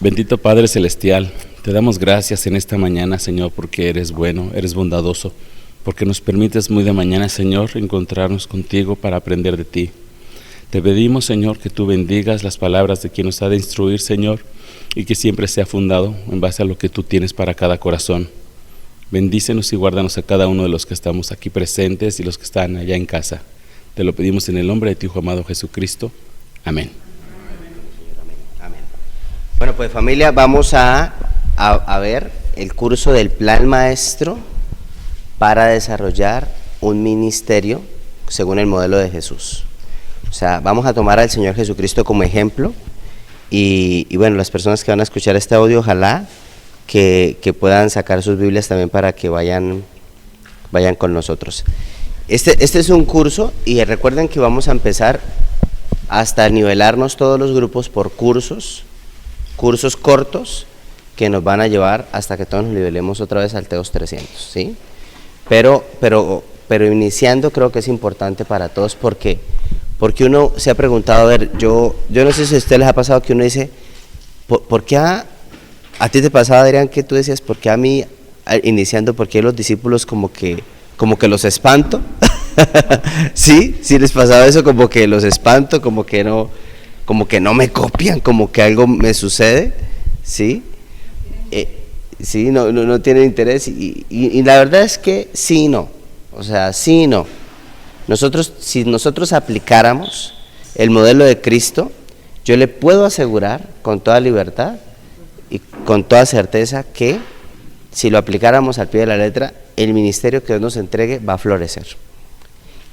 Bendito Padre Celestial, te damos gracias en esta mañana, Señor, porque eres bueno, eres bondadoso, porque nos permites muy de mañana, Señor, encontrarnos contigo para aprender de ti. Te pedimos, Señor, que tú bendigas las palabras de quien nos ha de instruir, Señor, y que siempre sea fundado en base a lo que tú tienes para cada corazón. Bendícenos y guárdanos a cada uno de los que estamos aquí presentes y los que están allá en casa. Te lo pedimos en el nombre de tu Hijo amado Jesucristo. Amén. Bueno, pues familia, vamos a ver el curso del Plan Maestro para desarrollar un ministerio según el modelo de Jesús. O sea, vamos a tomar al Señor Jesucristo como ejemplo y bueno, las personas que van a escuchar este audio, ojalá que puedan sacar sus Biblias también para que vayan con nosotros. Este es un curso y recuerden que vamos a empezar hasta nivelarnos todos los grupos por cursos cortos que nos van a llevar hasta que todos nos nivelemos otra vez al Teos 300, ¿sí? Pero iniciando creo que es importante para todos porque uno se ha preguntado, a ver, yo no sé si a ustedes les ha pasado que uno dice, ¿por qué a ti te pasaba, Adrián, que tú decías, por qué a mí, iniciando, por qué los discípulos como que los espanto? ¿Sí? ¿Sí les pasaba eso? Como que los espanto, como que no me copian, como que algo me sucede, ¿sí? Sí, no tienen interés y la verdad es que sí y no, o sea, sí y no. Si nosotros aplicáramos el modelo de Cristo, yo le puedo asegurar con toda libertad y con toda certeza que si lo aplicáramos al pie de la letra, el ministerio que Dios nos entregue va a florecer.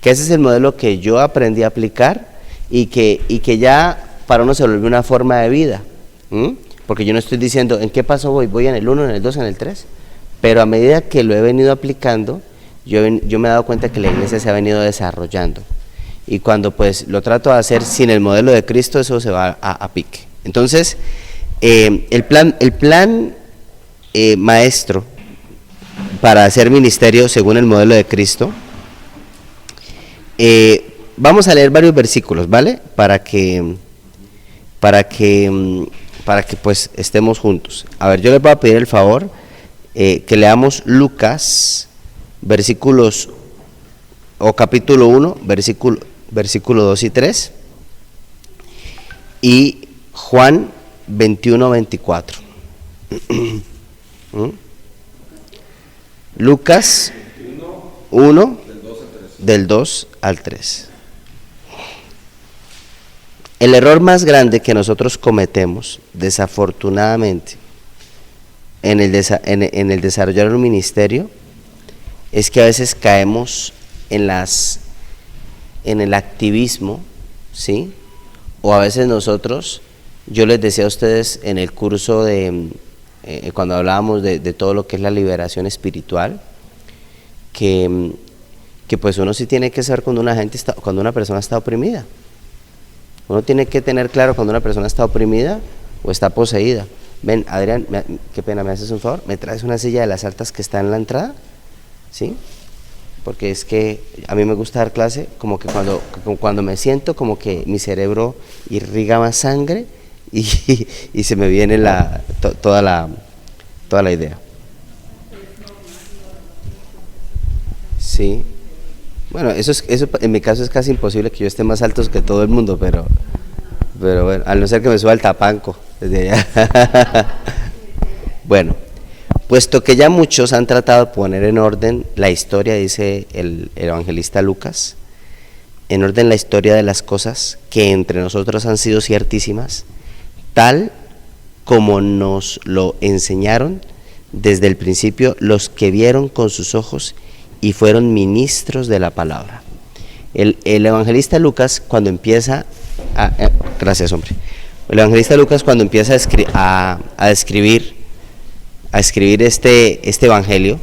Que ese es el modelo que yo aprendí a aplicar y que ya para uno se volvió una forma de vida, porque yo no estoy diciendo en qué paso voy en el 1, en el 2, en el 3, pero a medida que lo he venido aplicando, yo me he dado cuenta que la iglesia se ha venido desarrollando, y cuando pues lo trato de hacer sin el modelo de Cristo, eso se va a pique. Entonces, el plan maestro para hacer ministerio según el modelo de Cristo, vamos a leer varios versículos, ¿vale? Para que pues estemos juntos. A ver, yo les voy a pedir el favor que leamos Lucas, versículos, o capítulo 1, versículo 2 y 3, y Juan 21, 24. Lucas 1, del 2 al 3. El error más grande que nosotros cometemos, desafortunadamente, en el desarrollar un ministerio, es que a veces caemos en el activismo, ¿sí? O a veces yo les decía a ustedes en el curso cuando hablábamos de todo lo que es la liberación espiritual, que pues uno sí tiene que saber cuando una persona está oprimida. Uno tiene que tener claro cuando una persona está oprimida o está poseída. Ven, Adrián, qué pena, ¿me haces un favor? ¿Me traes una silla de las altas que está en la entrada? ¿Sí? Porque es que a mí me gusta dar clase, como que cuando me siento, como que mi cerebro irriga más sangre y se me viene toda la idea. Sí. Bueno, eso en mi caso es casi imposible que yo esté más alto que todo el mundo, pero bueno, al no ser que me suba el tapanco desde allá. Bueno, puesto que ya muchos han tratado de poner en orden la historia, dice el evangelista Lucas, en orden la historia de las cosas que entre nosotros han sido ciertísimas, tal como nos lo enseñaron desde el principio los que vieron con sus ojos y fueron ministros de la palabra. El evangelista Lucas cuando empieza gracias, hombre. El evangelista Lucas cuando empieza a escribir este evangelio,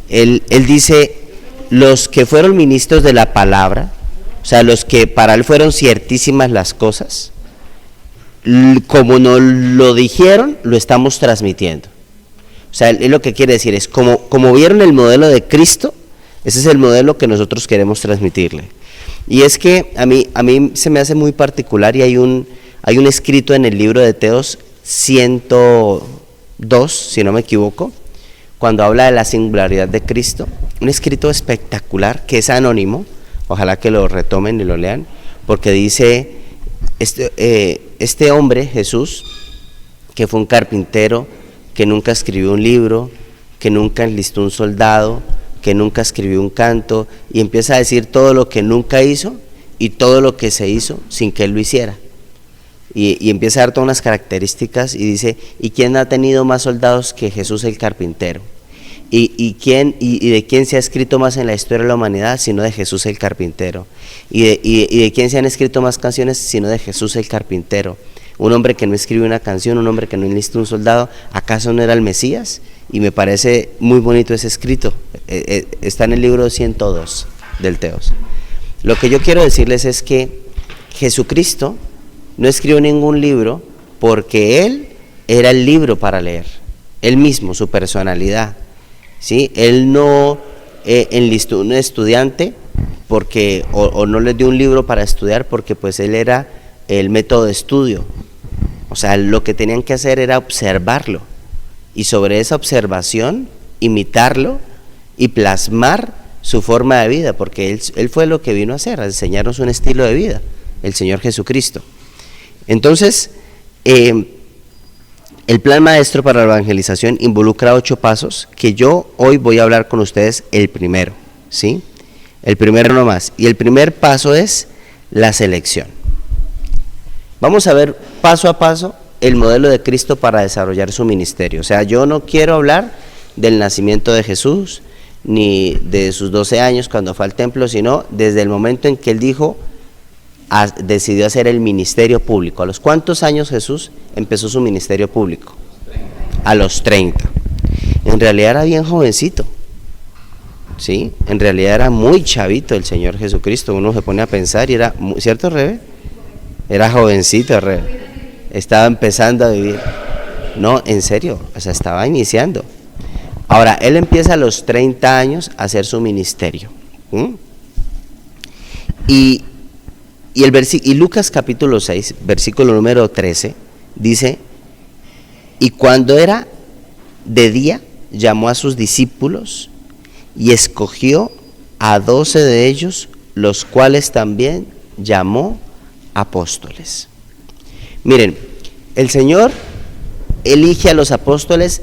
él dice los que fueron ministros de la palabra, o sea, los que para él fueron ciertísimas las cosas, como nos lo dijeron, lo estamos transmitiendo. O sea, él lo que quiere decir es, como vieron el modelo de Cristo, ese es el modelo que nosotros queremos transmitirle. Y es que a mí se me hace muy particular, y hay un escrito en el libro de Teos 102, si no me equivoco, cuando habla de la singularidad de Cristo, un escrito espectacular que es anónimo, ojalá que lo retomen y lo lean, porque dice, este hombre, Jesús, que fue un carpintero, que nunca escribió un libro, que nunca enlistó un soldado, que nunca escribió un canto, y empieza a decir todo lo que nunca hizo y todo lo que se hizo sin que él lo hiciera. Y empieza a dar todas unas características y dice, ¿y quién ha tenido más soldados que Jesús el carpintero? ¿Y de quién se ha escrito más en la historia de la humanidad sino de Jesús el carpintero? ¿Y de quién se han escrito más canciones sino de Jesús el carpintero? Un hombre que no escribe una canción, un hombre que no enlista un soldado, ¿acaso no era el Mesías? Y me parece muy bonito ese escrito, está en el libro 102 del Teos. Lo que yo quiero decirles es que Jesucristo no escribió ningún libro porque Él era el libro para leer, Él mismo, su personalidad, ¿sí? Él no enlistó un estudiante porque, o no les dio un libro para estudiar porque pues Él era el método de estudio. O sea, lo que tenían que hacer era observarlo y sobre esa observación imitarlo y plasmar su forma de vida, porque él fue lo que vino a hacer, a enseñarnos un estilo de vida, el Señor Jesucristo. Entonces, el plan maestro para la evangelización involucra 8 pasos que yo hoy voy a hablar con ustedes el primero, ¿sí? El primero nomás. Y el primer paso es la selección. Vamos a ver paso a paso el modelo de Cristo para desarrollar su ministerio. O sea, yo no quiero hablar del nacimiento de Jesús, ni de sus 12 años cuando fue al templo, sino desde el momento en que Él decidió hacer el ministerio público. ¿A los cuántos años Jesús empezó su ministerio público? A los 30. En realidad era bien jovencito, ¿sí? En realidad era muy chavito el Señor Jesucristo. Uno se pone a pensar y era, ¿cierto, Rebe? Era jovencito, estaba empezando a vivir. No, en serio, o sea, estaba iniciando. Ahora, Él empieza a los 30 años a hacer su ministerio. Y Lucas capítulo 6, versículo número 13, dice, y cuando era de día, llamó a sus discípulos y escogió a 12 de ellos, los cuales también llamó apóstoles. Miren, el Señor elige a los apóstoles.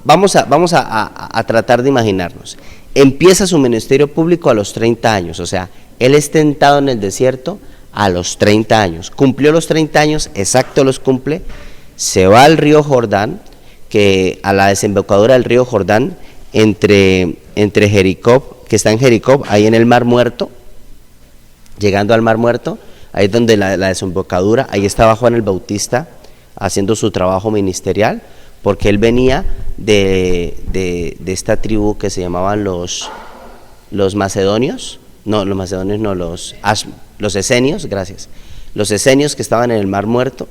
Vamos a tratar de imaginarnos. Empieza su ministerio público a los 30 años, o sea, Él es tentado en el desierto a los 30 años. Cumplió los 30 años, exacto los cumple, se va al río Jordán, que a la desembocadura del río Jordán, entre Jericó, que está en Jericó, ahí en el Mar Muerto, llegando al Mar Muerto, ahí es donde la desembocadura, ahí estaba Juan el Bautista haciendo su trabajo ministerial, porque él venía de esta tribu que se llamaban los macedonios, los esenios, gracias, los esenios que estaban en el Mar Muerto,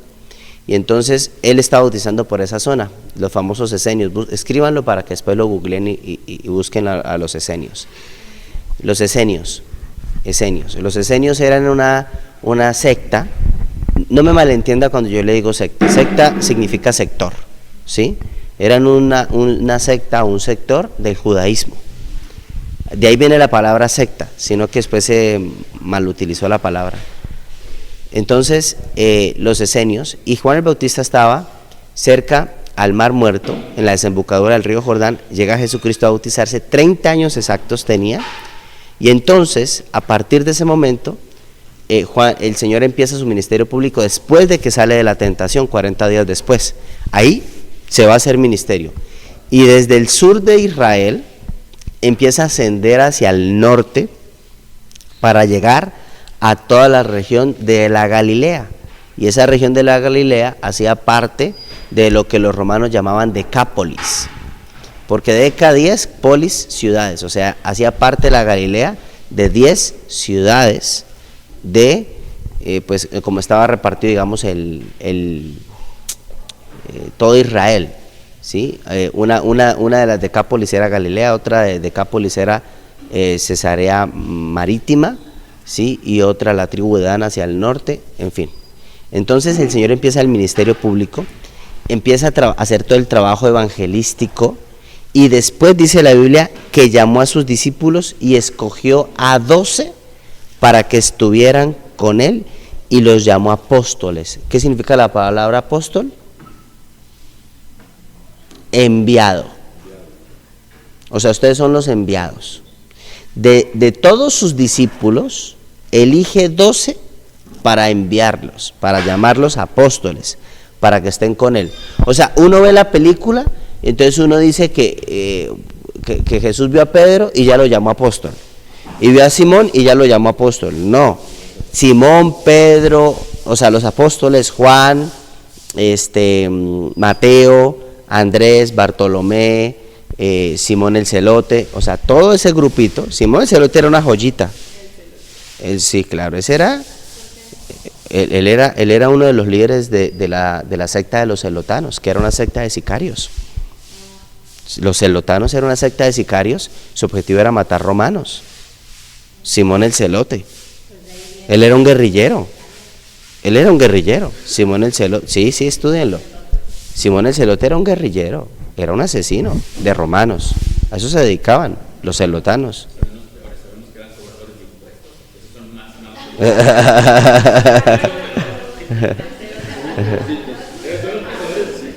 y entonces él estaba bautizando por esa zona, los famosos esenios. Escríbanlo para que después lo googleen y busquen a los esenios. Los esenios eran una secta. No me malentienda cuando yo le digo secta. Secta significa sector, ¿sí? Eran una secta, un sector del judaísmo. De ahí viene la palabra secta, sino que después se malutilizó la palabra. Entonces, los esenios, y Juan el Bautista estaba cerca al Mar Muerto, en la desembocadura del río Jordán. Llega Jesucristo a bautizarse, 30 años exactos tenía, y entonces, a partir de ese momento, el Señor empieza su ministerio público después de que sale de la tentación, 40 días después. Ahí se va a hacer ministerio. Y desde el sur de Israel empieza a ascender hacia el norte para llegar a toda la región de la Galilea. Y esa región de la Galilea hacía parte de lo que los romanos llamaban Decápolis. Porque Deca 10, polis, ciudades. O sea, hacía parte de la Galilea de 10 ciudades pues como estaba repartido, digamos, todo Israel, ¿sí? Una de las Decápolis era Galilea, otra de Decápolis era Cesarea Marítima, ¿sí? Y otra la tribu de Dan hacia el norte, en fin. Entonces el Señor empieza el ministerio público empieza a hacer todo el trabajo evangelístico, y después dice la Biblia que llamó a sus discípulos y escogió a 12 para que estuvieran con él, y los llamó apóstoles. ¿Qué significa la palabra apóstol? Enviado. O sea, ustedes son los enviados. De todos sus discípulos, elige 12 para enviarlos, para llamarlos apóstoles, para que estén con él. O sea, uno ve la película, entonces uno dice que Jesús vio a Pedro y ya lo llamó apóstol, y vio a Simón y ya lo llamó apóstol. No, Simón, Pedro, o sea, los apóstoles, Juan, Mateo, Andrés, Bartolomé, Simón el Celote, o sea, todo ese grupito. Simón el Celote era una joyita. Sí, claro, ese era, él era uno de los líderes de la secta de los celotanos, que era una secta de sicarios. Los celotanos eran una secta de sicarios, su objetivo era matar romanos. Simón el Celote, él era un guerrillero, Simón el Celote, sí, estúdienlo. Simón el Celote era un guerrillero, era un asesino de romanos, a eso se dedicaban los celotanos.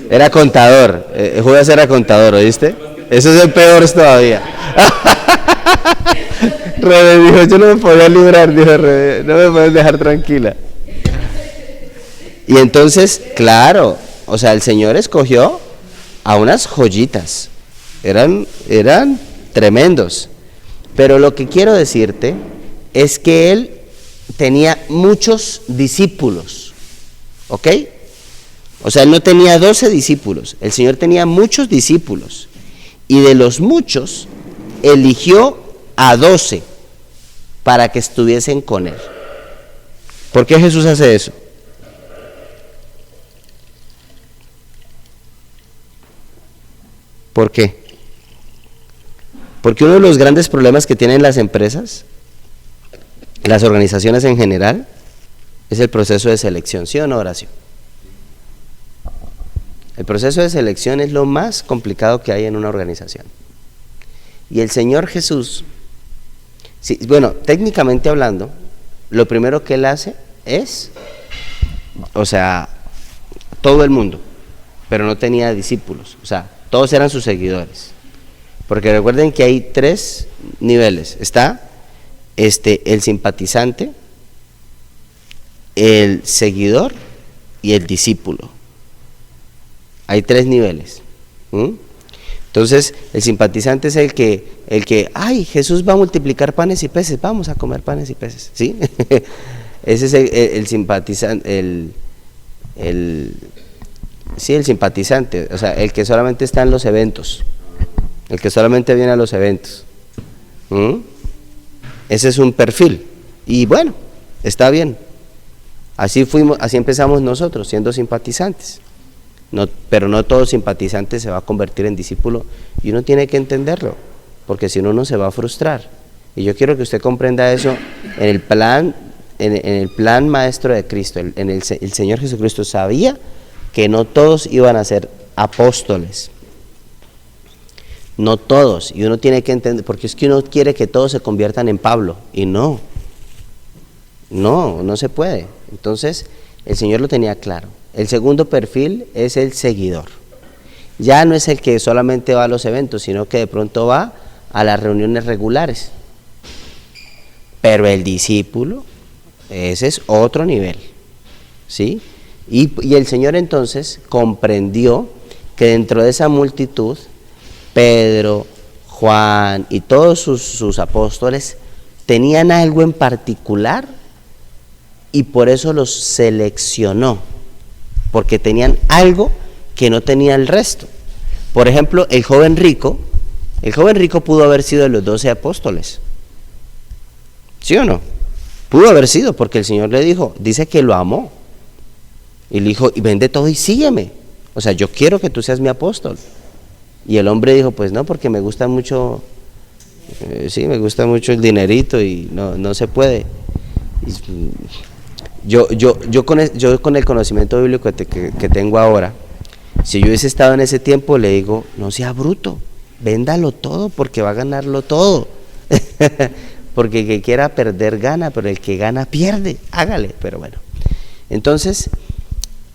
Era contador, Judas era contador, ¿oíste? Eso es el peor todavía. Rebe dijo, yo no me podía librar, dijo Rebe, no me puedes dejar tranquila. Y entonces, claro, o sea, el Señor escogió a unas joyitas, eran tremendos, pero lo que quiero decirte es que Él tenía muchos discípulos, ¿ok? O sea, Él no tenía 12 discípulos, el Señor tenía muchos discípulos, y de los muchos eligió a 12 para que estuviesen con Él. ¿Por qué Jesús hace eso? ¿Por qué? Porque uno de los grandes problemas que tienen las empresas, las organizaciones en general, es el proceso de selección, ¿sí o no, Horacio? El proceso de selección es lo más complicado que hay en una organización. Y el Señor Jesús, sí, bueno, técnicamente hablando, lo primero que Él hace es, o sea, todo el mundo, pero no tenía discípulos, o sea, todos eran sus seguidores. Porque recuerden que hay 3 niveles, está el simpatizante, el seguidor y el discípulo. Hay 3 niveles. Entonces, el simpatizante es el que, ay, Jesús va a multiplicar panes y peces, vamos a comer panes y peces, ¿sí? Ese es el simpatizante, el simpatizante, o sea, el que solamente está en los eventos, el que solamente viene a los eventos. Ese es un perfil, y bueno, está bien. Así empezamos nosotros, siendo simpatizantes. No, pero no todo simpatizante se va a convertir en discípulo, y uno tiene que entenderlo, porque si no, uno se va a frustrar. Y yo quiero que usted comprenda eso en el plan maestro de Cristo. El Señor Jesucristo sabía que no todos iban a ser apóstoles, no todos, y uno tiene que entender, porque es que uno quiere que todos se conviertan en Pablo, y no se puede. Entonces el Señor lo tenía claro. El segundo perfil es el seguidor. Ya no es el que solamente va a los eventos, sino que de pronto va a las reuniones regulares. Pero el discípulo, ese es otro nivel, ¿sí? Y el Señor entonces comprendió que dentro de esa multitud, Pedro, Juan y todos sus apóstoles tenían algo en particular, y por eso los seleccionó, porque tenían algo que no tenía el resto. Por ejemplo, el joven rico pudo haber sido de los 12 apóstoles, ¿sí o no? Pudo haber sido, porque el Señor le dice que lo amó, y le dijo, y vende todo y sígueme, o sea, yo quiero que tú seas mi apóstol. Y el hombre dijo, pues no, porque me gusta mucho, me gusta mucho el dinerito, y no se puede. Yo con el conocimiento bíblico que tengo ahora, Si yo hubiese estado en ese tiempo, le digo, no sea bruto, véndalo todo porque va a ganarlo todo. Porque el que quiera perder gana, pero el que gana pierde, hágale. Pero bueno, entonces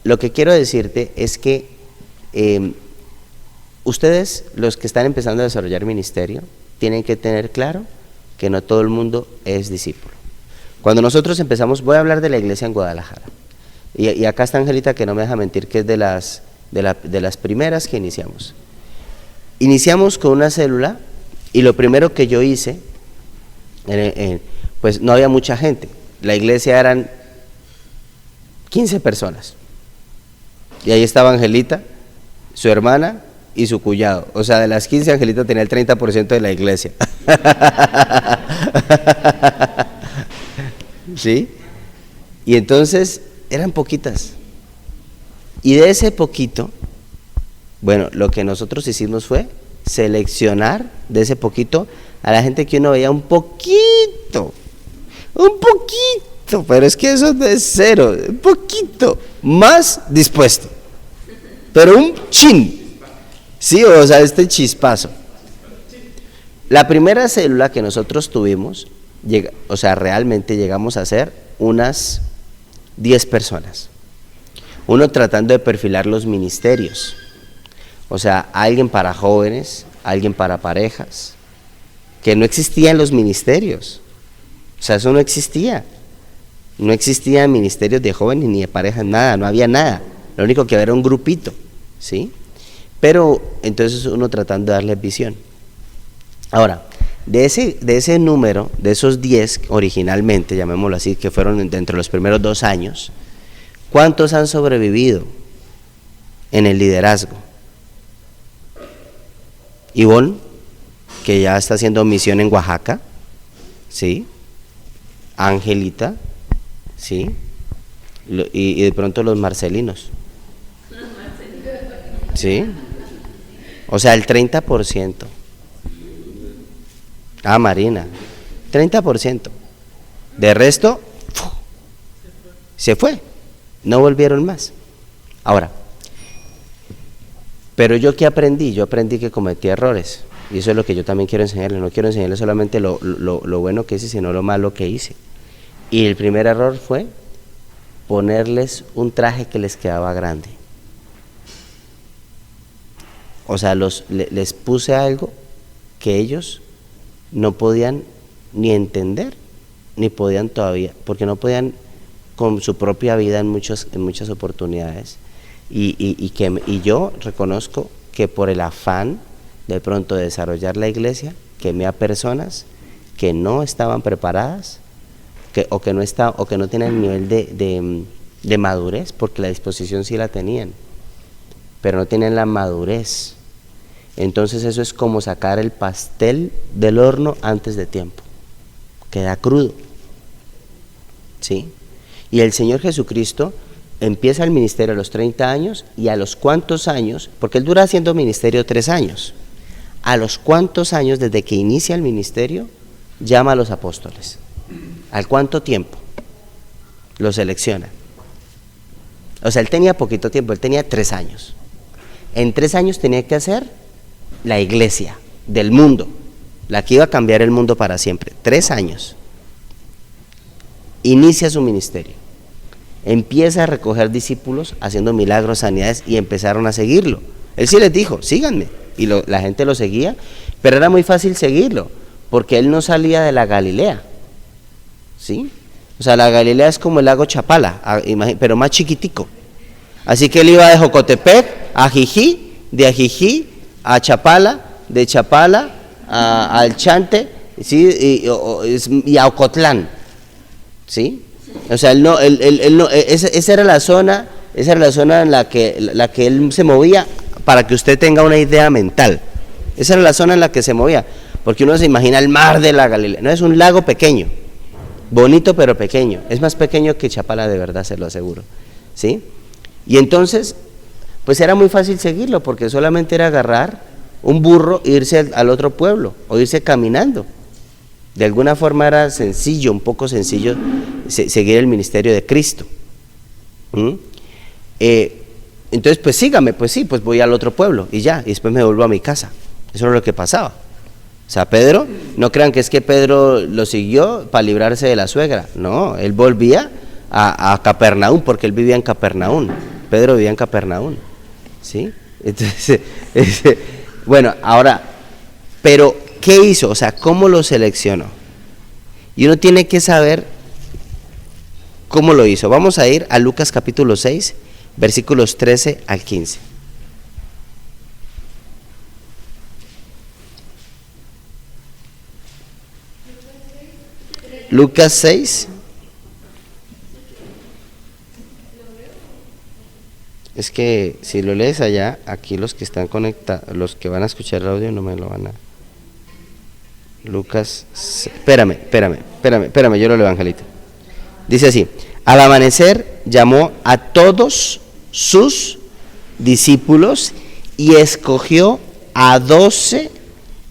lo que quiero decirte es que ustedes, los que están empezando a desarrollar ministerio, tienen que tener claro que no todo el mundo es discípulo. Cuando nosotros empezamos, voy a hablar de la iglesia en Guadalajara, y acá está Angelita, que no me deja mentir, que es de las primeras que iniciamos. Iniciamos con una célula, y lo primero que yo hice, pues no había mucha gente, la iglesia eran 15 personas, y ahí estaba Angelita, su hermana y su cuñado. O sea, de las 15, Angelita tenía el 30% de la iglesia. ¿Sí? Y entonces eran poquitas. Y de ese poquito, bueno, lo que nosotros hicimos fue seleccionar de ese poquito a la gente que uno veía un poquito, pero es que eso no es cero, un poquito más dispuesto, pero un chin, sí, o sea, este chispazo. La primera célula que nosotros tuvimos, o sea, realmente llegamos a ser unas 10 personas, uno tratando de perfilar los ministerios, o sea, alguien para jóvenes, alguien para parejas, que no existían los ministerios, o sea, eso no existía ministerios de jóvenes ni de parejas, nada, no había nada, lo único que había era un grupito, ¿sí? Pero entonces uno tratando de darle visión. Ahora, de ese número, de esos 10 originalmente, llamémoslo así, que fueron dentro de los primeros 2 años, ¿cuántos han sobrevivido en el liderazgo? Ivonne, que ya está haciendo misión en Oaxaca, ¿sí? Angelita, ¿sí? Y de pronto los marcelinos, ¿sí? O sea, el 30%. Ah, Marina, 30%. De resto, se fue, no volvieron más. Ahora, pero yo ¿qué aprendí? Yo aprendí que cometí errores, y eso es lo que yo también quiero enseñarles. No quiero enseñarles solamente lo bueno que hice, sino lo malo que hice. Y el primer error fue ponerles un traje que les quedaba grande. O sea, les puse algo que ellos no podían ni entender, ni podían todavía, porque no podían con su propia vida en muchas oportunidades. Y yo reconozco que por el afán de pronto de desarrollar la iglesia, quemé a personas que no estaban preparadas, o que no tenían el nivel de madurez, porque la disposición sí la tenían, pero no tenían la madurez. Entonces eso es como sacar el pastel del horno antes de tiempo, queda crudo, ¿sí? Y el Señor Jesucristo empieza el ministerio a los 30 años, y a los cuantos años, porque Él dura haciendo ministerio 3 años, a los cuantos años desde que inicia el ministerio, llama a los apóstoles. ¿Al cuánto tiempo? Los selecciona. O sea, Él tenía poquito tiempo, Él tenía 3 años. En 3 años tenía que hacer la iglesia del mundo, la que iba a cambiar el mundo para siempre. 3 años. Inicia su ministerio, empieza a recoger discípulos haciendo milagros, sanidades, y empezaron a seguirlo. Él sí les dijo, síganme, y la gente lo seguía, pero era muy fácil seguirlo, porque él no salía de la Galilea, ¿sí? O sea, la Galilea es como el lago Chapala, pero más chiquitico. Así que él iba de Jocotepec a Jijí, de Ajijí a Chapala, de Chapala al Chante, ¿sí? Y a Ocotlán, ¿sí? O sea, esa era la zona en la que él se movía, para que usted tenga una idea mental. Esa era la zona en la que se movía, porque uno se imagina el mar de la Galilea. No, es un lago pequeño, bonito pero pequeño, es más pequeño que Chapala, de verdad, se lo aseguro, ¿sí? Y entonces, pues era muy fácil seguirlo, porque solamente era agarrar un burro e irse al otro pueblo, o irse caminando. De alguna forma era sencillo, un poco sencillo, seguir el ministerio de Cristo. entonces pues sígame, pues sí, pues voy al otro pueblo y ya, y después me vuelvo a mi casa. Eso es lo que pasaba. O sea, Pedro, no crean que es que Pedro lo siguió para librarse de la suegra. No, él volvía a Capernaum, porque él vivía en Capernaum. Pedro vivía en Capernaum, ¿sí? Entonces, bueno, ahora, pero ¿qué hizo? O sea, ¿cómo lo seleccionó? Y uno tiene que saber cómo lo hizo. Vamos a ir a Lucas capítulo 6, versículos 13 al 15. Lucas 6. Es que si lo lees allá, aquí los que están conectados, los que van a escuchar el audio no me lo van a... Lucas, espérame, yo lo leo, Angelita. Dice así: al amanecer llamó a todos sus discípulos y escogió a 12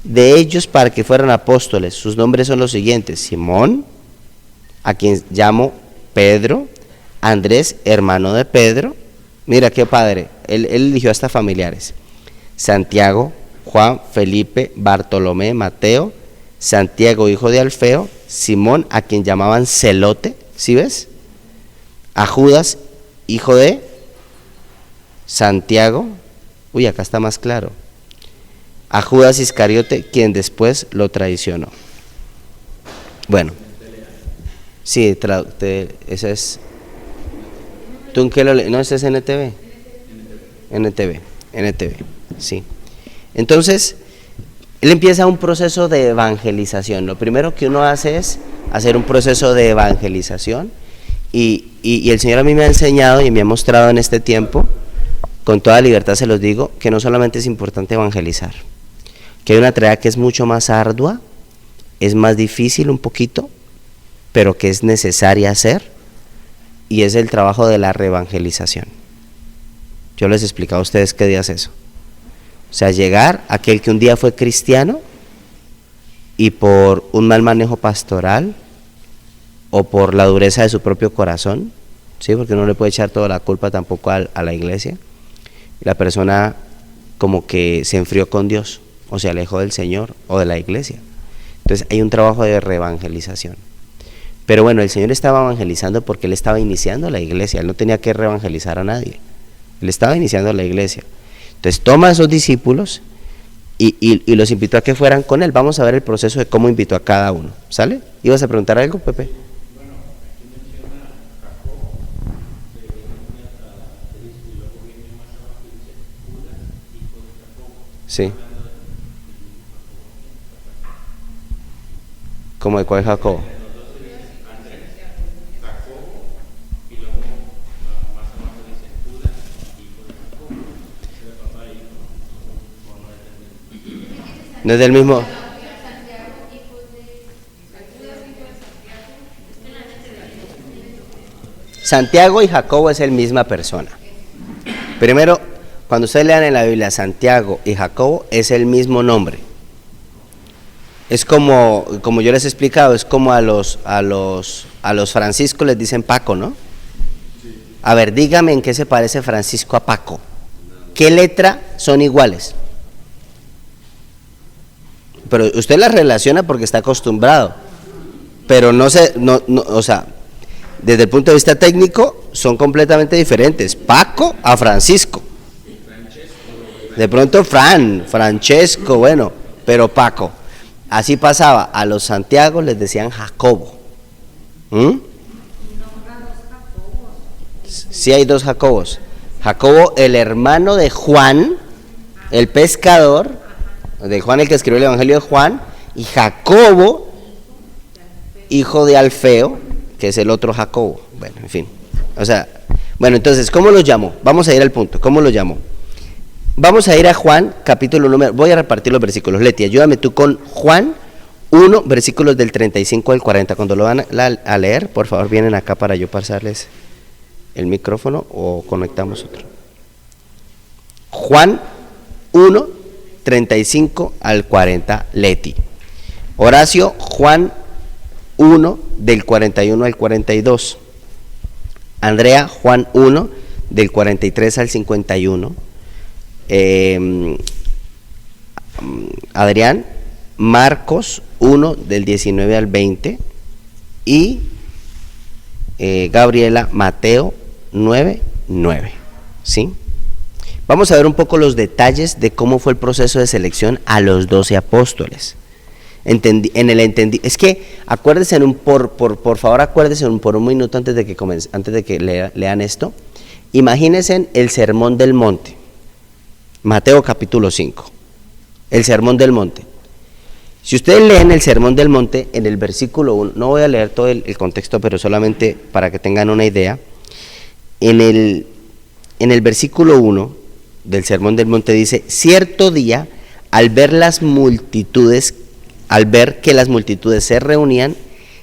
de ellos para que fueran apóstoles. Sus nombres son los siguientes: Simón, a quien llamo Pedro; Andrés, hermano de Pedro. Mira qué padre, él eligió hasta familiares: Santiago, Juan, Felipe, Bartolomé, Mateo, Santiago, hijo de Alfeo; Simón, a quien llamaban Celote, ¿sí ves? A Judas, hijo de Santiago. Uy, acá está más claro. A Judas Iscariote, quien después lo traicionó. Bueno, sí, ese es... ¿Tú en qué lo lees? No, ese es NTV. NTV, sí. Entonces, él empieza un proceso de evangelización. Lo primero que uno hace es hacer un proceso de evangelización, y el Señor a mí me ha enseñado y me ha mostrado en este tiempo, con toda libertad se los digo, que no solamente es importante evangelizar, que hay una tarea que es mucho más ardua, es más difícil un poquito, pero que es necesaria hacer, y es el trabajo de la reevangelización. Yo les he explicado a ustedes qué día es eso. O sea, llegar a aquel que un día fue cristiano y por un mal manejo pastoral o por la dureza de su propio corazón, ¿sí? Porque no le puede echar toda la culpa tampoco a la iglesia, la persona como que se enfrió con Dios o se alejó del Señor o de la iglesia. Entonces hay un trabajo de reevangelización. Pero bueno, el Señor estaba evangelizando porque Él estaba iniciando la iglesia. Él no tenía que reevangelizar a nadie. Él estaba iniciando la iglesia. Entonces toma a esos discípulos y los invitó a que fueran con Él. Vamos a ver el proceso de cómo invitó a cada uno. ¿Sale? ¿Ibas a preguntar algo, Pepe? Sí. ¿Cómo de cuál Jacobo? No es del mismo. Santiago y Jacobo es la misma persona. Primero, cuando ustedes lean en la Biblia Santiago y Jacobo, es el mismo nombre. Es como yo les he explicado, es como a los Francisco les dicen Paco, ¿no? A ver, dígame en qué se parece Francisco a Paco. ¿Qué letra son iguales? Pero usted las relaciona porque está acostumbrado, pero no, o sea, desde el punto de vista técnico son completamente diferentes. Paco a Francisco, de pronto Francesco, bueno, pero Paco. Así pasaba, a los Santiago les decían Jacobo. Sí hay dos Jacobos. Jacobo, el hermano de Juan, el pescador, de Juan el que escribió el Evangelio de Juan, y Jacobo, hijo de Alfeo, que es el otro Jacobo. Bueno, en fin, o sea, bueno, entonces, ¿cómo los llamó? Vamos a ir al punto, ¿cómo los llamó? Vamos a ir a Juan, capítulo número, voy a repartir los versículos. Leti, ayúdame tú con Juan 1, versículos del 35 al 40. Cuando lo van a leer, por favor, vienen acá para yo pasarles el micrófono o conectamos otro. Juan 1, 35 al 40, Leti. Horacio, Juan 1, del 41 al 42. Andrea, Juan 1, del 43 al 51. Adrián, Marcos 1 del 19 al 20 y Gabriela, Mateo 9:9, ¿sí? Vamos a ver un poco los detalles de cómo fue el proceso de selección a los 12 apóstoles. Es que acuérdense por favor acuérdense por un minuto antes de que lean esto. Imagínense el Sermón del Monte, Mateo capítulo 5, el Sermón del Monte. Si ustedes leen el Sermón del Monte, en el versículo 1, no voy a leer todo el contexto, pero solamente para que tengan una idea, en el versículo 1 del Sermón del Monte dice: cierto día, al ver que las multitudes se reunían,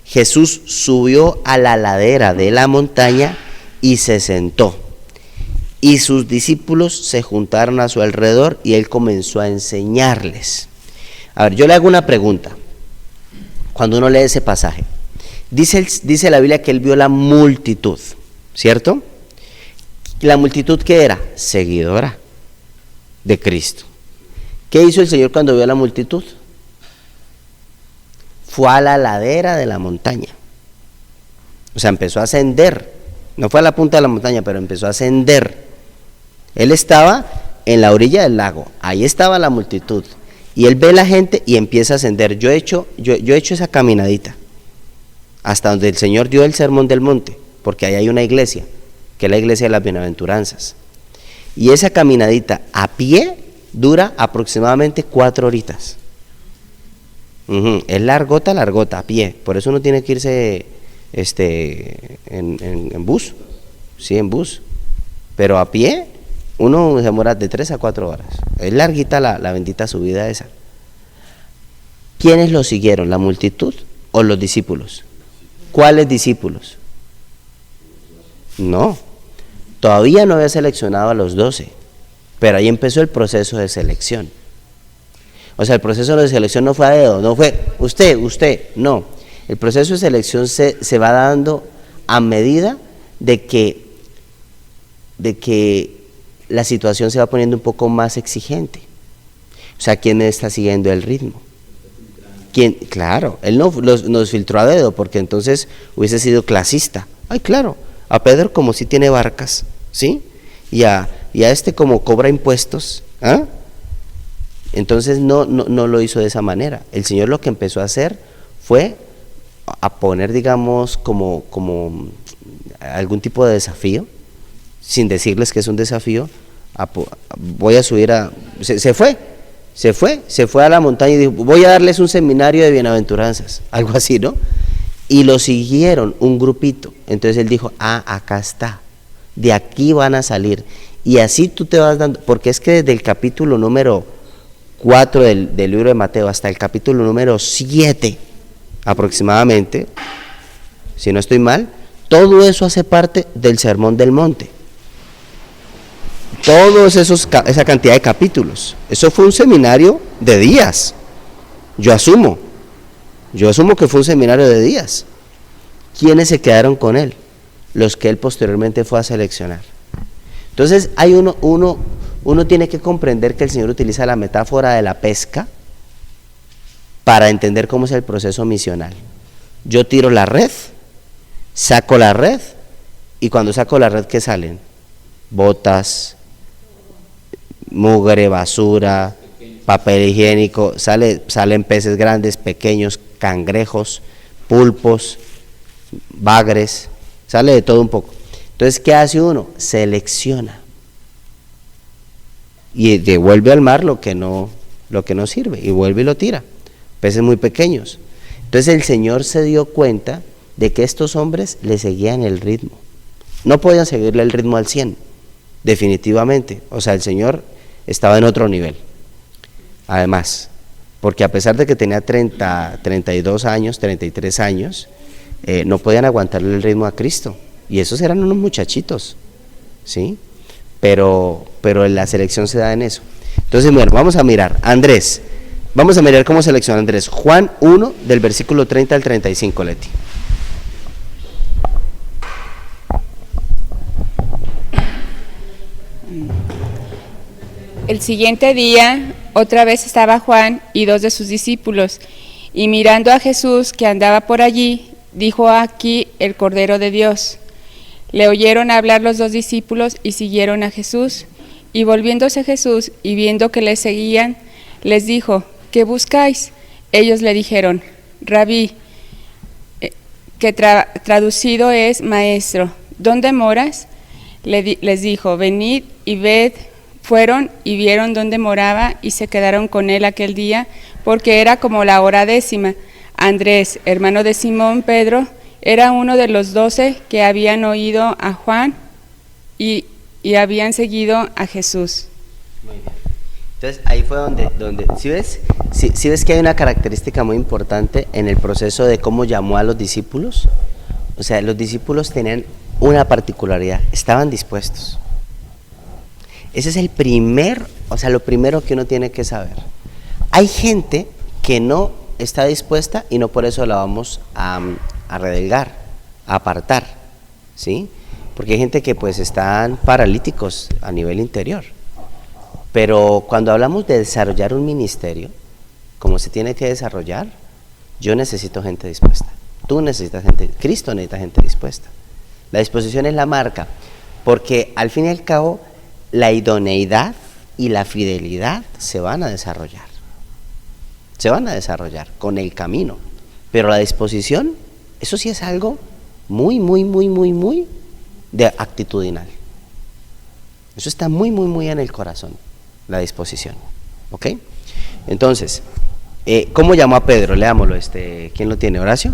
Jesús subió a la ladera de la montaña y se sentó. Y sus discípulos se juntaron a su alrededor y él comenzó a enseñarles. A ver, yo le hago una pregunta. Cuando uno lee ese pasaje, dice la Biblia que él vio la multitud, ¿cierto? ¿La multitud qué era? Seguidora de Cristo. ¿Qué hizo el Señor cuando vio a la multitud? Fue a la ladera de la montaña. O sea, empezó a ascender. No fue a la punta de la montaña, pero empezó a ascender. Él estaba en la orilla del lago, ahí estaba la multitud, y él ve a la gente y empieza a ascender. Yo he hecho esa caminadita hasta donde el Señor dio el Sermón del Monte, porque ahí hay una iglesia, que es la iglesia de las bienaventuranzas, y esa caminadita a pie dura aproximadamente 4 horitas. Es largota a pie, por eso uno tiene que irse en bus, sí, en bus, pero a pie uno se demora de 3 a 4 horas. Es larguita la bendita subida esa. ¿Quiénes lo siguieron? ¿La multitud o los discípulos? ¿Cuáles discípulos? No, todavía no había seleccionado a los 12, pero ahí empezó el proceso de selección. O sea, el proceso de selección no fue a dedo, no fue usted, no. El proceso de selección se va dando a medida de que la situación se va poniendo un poco más exigente. O sea, ¿quién está siguiendo el ritmo? ¿Quién? Claro, él no nos filtró a dedo, porque entonces hubiese sido clasista. Ay, claro, a Pedro como si tiene barcas, ¿sí? Y a como cobra impuestos, ¿ah? Entonces no lo hizo de esa manera. El Señor lo que empezó a hacer fue a poner, digamos, como algún tipo de desafío, sin decirles que es un desafío. Voy a subir se fue a la montaña y dijo: voy a darles un seminario de bienaventuranzas, algo así, ¿no? Y lo siguieron un grupito. Entonces él dijo: acá está, de aquí van a salir. Y así tú te vas dando, porque es que desde el capítulo número 4 del libro de Mateo hasta el capítulo número 7 aproximadamente, si no estoy mal, todo eso hace parte del Sermón del Monte. Esa cantidad de capítulos, eso fue un seminario de días. Yo asumo que fue un seminario de días. ¿Quiénes se quedaron con él? Los que él posteriormente fue a seleccionar. Entonces hay uno tiene que comprender que el Señor utiliza la metáfora de la pesca para entender cómo es el proceso misional. Yo tiro la red, saco la red, y cuando saco la red, ¿qué salen? Botas, mugre, basura, papel higiénico, salen peces grandes, pequeños, cangrejos, pulpos, bagres, sale de todo un poco. Entonces, ¿qué hace uno? Selecciona y devuelve al mar lo que no sirve, y vuelve y lo tira, peces muy pequeños. Entonces el Señor se dio cuenta de que estos hombres le seguían el ritmo, no podían seguirle el ritmo al 100, definitivamente. O sea, el Señor estaba en otro nivel. Además, porque a pesar de que tenía 32 años, 33 años, no podían aguantarle el ritmo a Cristo, y esos eran unos muchachitos, ¿sí? Pero la selección se da en eso. Entonces, bueno, vamos a mirar Andrés, vamos a mirar cómo selecciona Andrés. Juan 1 del versículo 30 al 35, Leti. El siguiente día, otra vez estaba Juan y 2 de sus discípulos, y mirando a Jesús que andaba por allí, dijo: aquí el Cordero de Dios. Le oyeron hablar los 2 discípulos y siguieron a Jesús. Y volviéndose Jesús y viendo que le seguían, les dijo: ¿qué buscáis? Ellos le dijeron: Rabí, que traducido es maestro, ¿dónde moras? Les dijo: venid y ved. Fueron y vieron dónde moraba y se quedaron con él aquel día, porque era como la hora 10. Andrés, hermano de Simón Pedro, era uno de los 12 que habían oído a Juan y habían seguido a Jesús. Muy bien. Entonces ahí fue donde ¿sí ves? ¿Sí ves que hay una característica muy importante en el proceso de cómo llamó a los discípulos? O sea, los discípulos tenían una particularidad, estaban dispuestos. Ese es lo primero que uno tiene que saber. Hay gente que no está dispuesta y no por eso la vamos a redelgar, a apartar, ¿sí? Porque hay gente que pues están paralíticos a nivel interior. Pero cuando hablamos de desarrollar un ministerio, como se tiene que desarrollar, yo necesito gente dispuesta. Tú necesitas gente, Cristo necesita gente dispuesta. La disposición es la marca, porque al fin y al cabo, la idoneidad y la fidelidad se van a desarrollar. Se van a desarrollar con el camino. Pero la disposición, eso sí es algo muy de actitudinal. Eso está muy en el corazón, la disposición. ¿Ok? Entonces, ¿cómo llamó a Pedro? Leámoslo. ¿Quién lo tiene? ¿Horacio?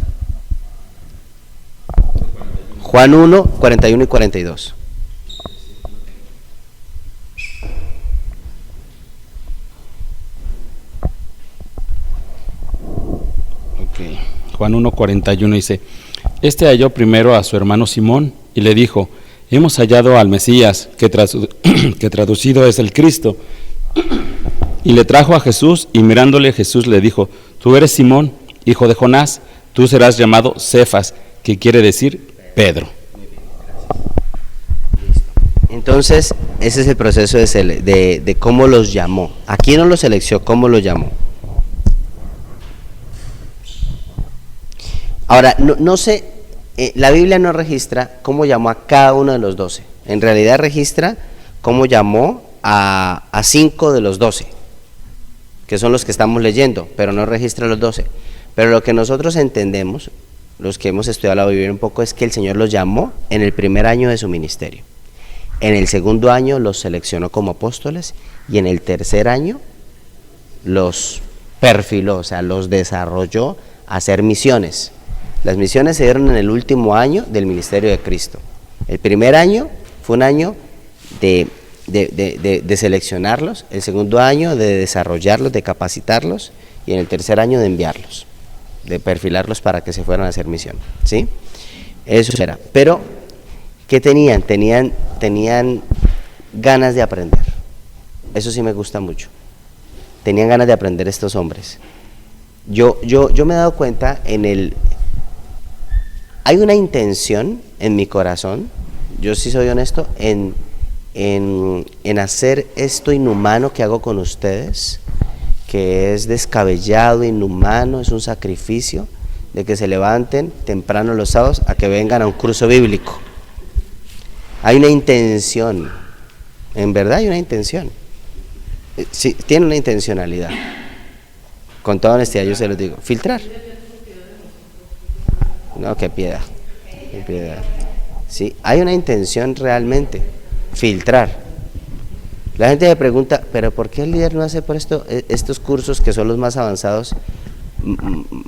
Juan 1, 41 y 42. Juan 1:41 dice: Este halló primero a su hermano Simón y le dijo: hemos hallado al Mesías, que traducido es el Cristo. Y le trajo a Jesús, y mirándole Jesús le dijo: tú eres Simón, hijo de Jonás, tú serás llamado Cefas, que quiere decir Pedro. Entonces, ese es el proceso de cómo los llamó. Aquí no los seleccionó, cómo los llamó. Ahora, no sé, la Biblia no registra cómo llamó a cada uno de los 12. En realidad registra cómo llamó a 5 de los 12, que son los que estamos leyendo, pero no registra los 12. Pero lo que nosotros entendemos, los que hemos estudiado la Biblia un poco, es que el Señor los llamó en el primer año de su ministerio. En el segundo año los seleccionó como apóstoles y en el tercer año los perfiló, o sea, los desarrolló a hacer misiones. Las misiones se dieron en el último año del ministerio de Cristo. El primer año fue un año de seleccionarlos, el segundo año de desarrollarlos, de capacitarlos, y en el tercer año de enviarlos, de perfilarlos para que se fueran a hacer misión, ¿sí? Eso era. Pero, ¿qué tenían? Tenían ganas de aprender. Eso sí me gusta mucho. Tenían ganas de aprender estos hombres. Yo me he dado cuenta hay una intención en mi corazón, yo sí soy honesto, en hacer esto inhumano que hago con ustedes, que es descabellado, inhumano, es un sacrificio, de que se levanten temprano los sábados a que vengan a un curso bíblico. Hay una intención, en verdad hay una intención, sí, tiene una intencionalidad, con toda honestidad yo se los digo, filtrar. No, qué piedad, qué piedad. Sí, hay una intención realmente, filtrar. La gente me pregunta, pero ¿por qué el líder no hace por estos cursos que son los más avanzados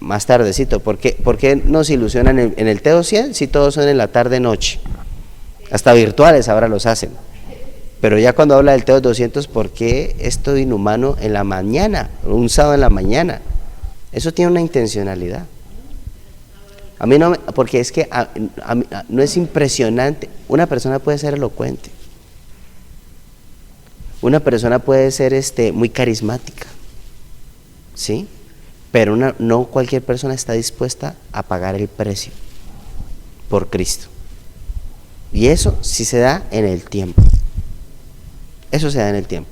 más tardecito? ¿Por qué nos ilusionan en el TEO100 si todos son en la tarde-noche? Hasta virtuales ahora los hacen. Pero ya cuando habla del TEO200, ¿por qué esto inhumano en la mañana, un sábado en la mañana? Eso tiene una intencionalidad. A mí no, porque es que no es impresionante. Una persona puede ser elocuente, una persona puede ser muy carismática, ¿sí? Pero no cualquier persona está dispuesta a pagar el precio por Cristo. Y eso sí se da en el tiempo. Eso se da en el tiempo.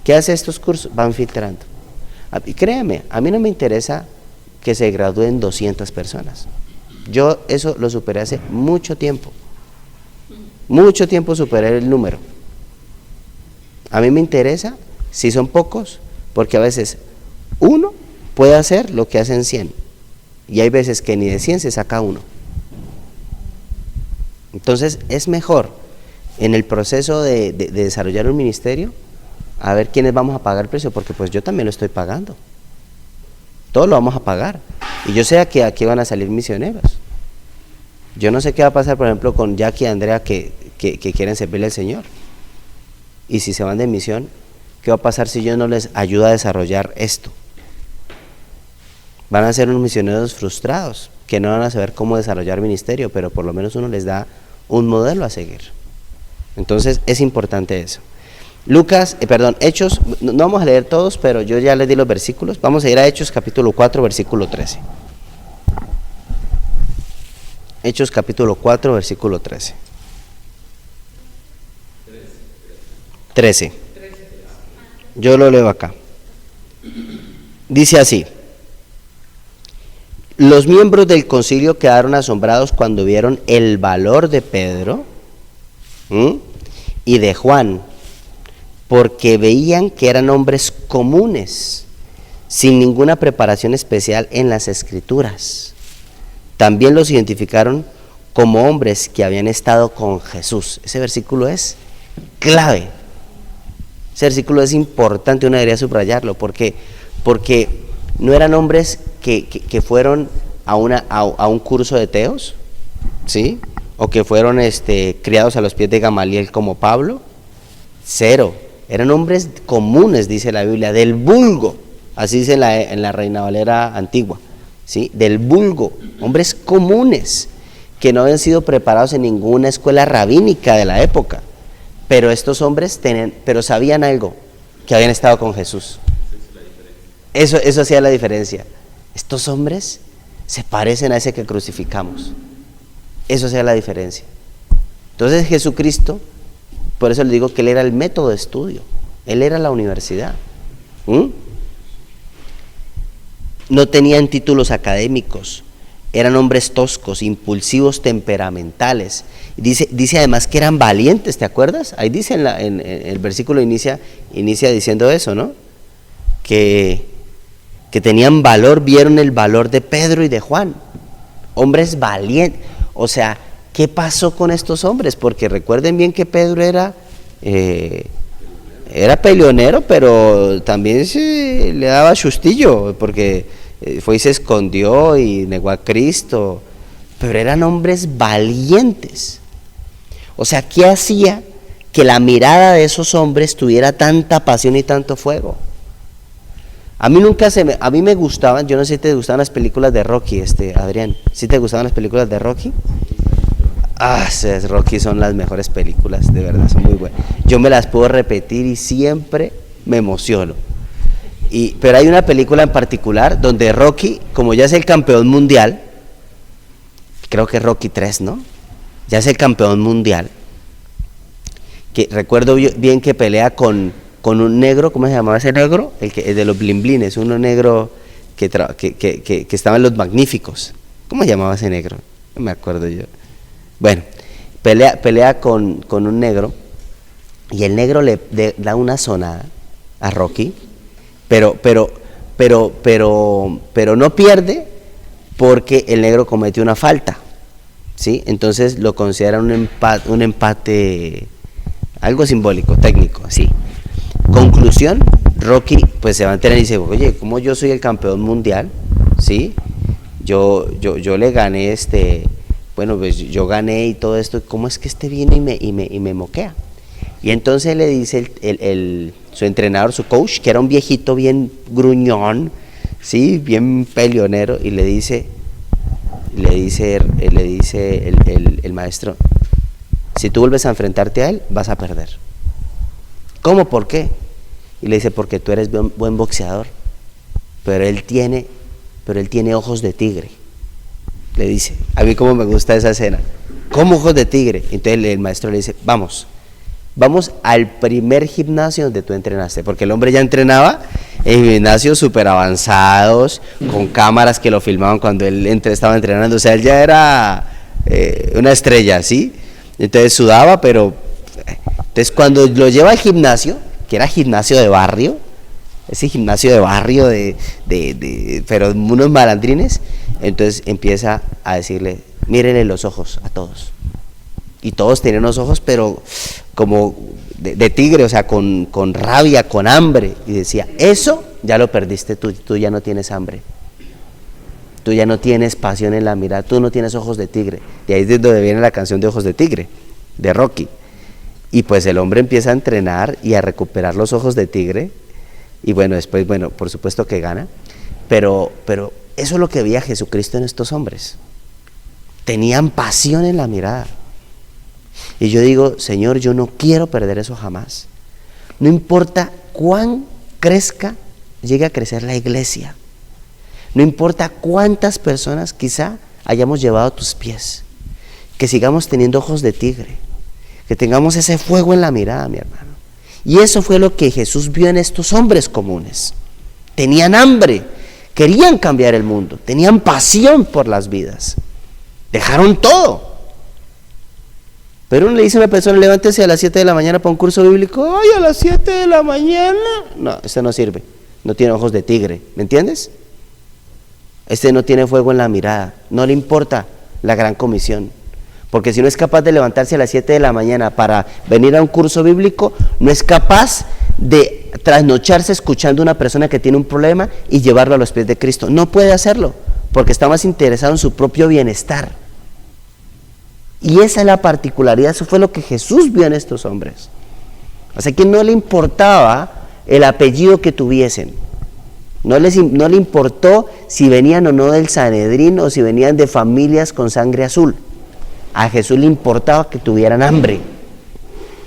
¿Qué hace estos cursos? Van filtrando. Y créame, a mí no me interesa que se gradúen 200 personas. Yo eso lo superé hace mucho tiempo. Mucho tiempo superé el número. A mí me interesa si son pocos, porque a veces uno puede hacer lo que hacen 100. Y hay veces que ni de 100 se saca uno. Entonces es mejor en el proceso de desarrollar un ministerio, a ver quiénes vamos a pagar el precio, porque pues yo también lo estoy pagando. Todos lo vamos a pagar. Y yo sé que aquí van a salir misioneros. Yo no sé qué va a pasar, por ejemplo, con Jackie y Andrea que quieren servirle al Señor. Y si se van de misión, ¿qué va a pasar si yo no les ayudo a desarrollar esto? Van a ser unos misioneros frustrados, que no van a saber cómo desarrollar ministerio, pero por lo menos uno les da un modelo a seguir. Entonces es importante eso. Hechos, no vamos a leer todos, pero yo ya les di los versículos. Vamos a ir a Hechos capítulo 4, versículo 13. Hechos capítulo 4, versículo 13. 13. Yo lo leo acá. Dice así: los miembros del concilio quedaron asombrados cuando vieron el valor de Pedro y de Juan, porque veían que eran hombres comunes, sin ninguna preparación especial en las Escrituras. También los identificaron como hombres que habían estado con Jesús. Ese versículo es clave. Ese versículo es importante, uno debería subrayarlo, porque no eran hombres que fueron a un curso de teos, ¿sí? O que fueron criados a los pies de Gamaliel como Pablo. Cero. Eran hombres comunes, dice la Biblia, del vulgo. Así dice en la Reina Valera antigua, ¿sí? Del vulgo. Hombres comunes que no habían sido preparados en ninguna escuela rabínica de la época. Pero estos hombres sabían algo, que habían estado con Jesús. Eso hacía la diferencia. Estos hombres se parecen a ese que crucificamos. Eso hacía la diferencia. Entonces Jesucristo, por eso le digo que Él era el método de estudio. Él era la universidad. No tenían títulos académicos. Eran hombres toscos, impulsivos, temperamentales. Dice además que eran valientes, ¿te acuerdas? Ahí dice en el versículo inicia diciendo eso, ¿no? Que tenían valor, vieron el valor de Pedro y de Juan. Hombres valientes. O sea, ¿qué pasó con estos hombres? Porque recuerden bien que Pedro era peleonero, pero también le daba chustillo, porque fue y se escondió y negó a Cristo, pero eran hombres valientes. O sea, ¿qué hacía que la mirada de esos hombres tuviera tanta pasión y tanto fuego? A mí me gustaban, yo no sé si te gustaban las películas de Rocky, Adrián, ¿sí te gustaban las películas de Rocky? Rocky son las mejores películas, de verdad, son muy buenas. Yo me las puedo repetir y siempre me emociono. Pero hay una película en particular donde Rocky, como ya es el campeón mundial, creo que es Rocky 3, ¿no? Ya es el campeón mundial, que recuerdo bien que pelea con un negro. ¿Cómo se llamaba ese negro? El de los blimblines, uno negro que estaba en Los Magníficos. ¿Cómo se llamaba ese negro? No me acuerdo yo. Bueno, pelea con un negro, y el negro le da una sonada a Rocky, pero no pierde, porque el negro cometió una falta, ¿sí? Entonces lo considera un empate, algo simbólico, técnico, así. Conclusión, Rocky pues se va a enterar y dice: oye, como yo soy el campeón mundial, ¿sí? Yo le gané pues yo gané y todo esto, ¿cómo es que viene y me moquea? Y entonces le dice su entrenador, su coach, que era un viejito bien gruñón, ¿sí? Bien peleonero, y le dice el maestro: si tú vuelves a enfrentarte a él, vas a perder. ¿Cómo? ¿Por qué? Y le dice: porque tú eres buen boxeador, pero él tiene ojos de tigre. Le dice, a mí como me gusta esa escena, ¿cómo ojos de tigre? Entonces el maestro le dice: vamos vamos al primer gimnasio donde tú entrenaste, porque el hombre ya entrenaba en gimnasios súper avanzados, con cámaras que lo filmaban cuando él estaba entrenando, o sea, él ya era una estrella, ¿sí? Entonces sudaba, pero... Entonces cuando lo lleva al gimnasio, que era gimnasio de barrio, ese gimnasio de barrio pero unos malandrines, entonces empieza a decirle, mírenle los ojos a todos. Y todos tenían los ojos, pero como de tigre, o sea, con rabia, con hambre. Y decía, eso ya lo perdiste tú ya no tienes hambre. Tú ya no tienes pasión en la mirada, tú no tienes ojos de tigre. Y ahí es de donde viene la canción de Ojos de Tigre, de Rocky. Y pues el hombre empieza a entrenar y a recuperar los ojos de tigre. Y bueno, después, por supuesto que gana. Pero eso es lo que veía Jesucristo en estos hombres. Tenían pasión en la mirada. Y yo digo, Señor, yo no quiero perder eso jamás. No importa cuán llegue a crecer la iglesia. No importa cuántas personas quizá hayamos llevado a tus pies. Que sigamos teniendo ojos de tigre. Que tengamos ese fuego en la mirada, mi hermano. Y eso fue lo que Jesús vio en estos hombres comunes. Tenían hambre, querían cambiar el mundo, tenían pasión por las vidas. Dejaron todo. Pero uno le dice a una persona, levántese a las 7 de la mañana para un curso bíblico. ¡Ay, a las 7 de la mañana! No, este no sirve. No tiene ojos de tigre, ¿me entiendes? Este no tiene fuego en la mirada. No le importa la gran comisión. Porque si no es capaz de levantarse a las 7 de la mañana para venir a un curso bíblico, no es capaz de trasnocharse escuchando a una persona que tiene un problema y llevarlo a los pies de Cristo. No puede hacerlo, porque está más interesado en su propio bienestar. Y esa es la particularidad, eso fue lo que Jesús vio en estos hombres. O sea que no le importaba el apellido que tuviesen. No le importó si venían o no del Sanedrín o si venían de familias con sangre azul. A Jesús le importaba que tuvieran hambre,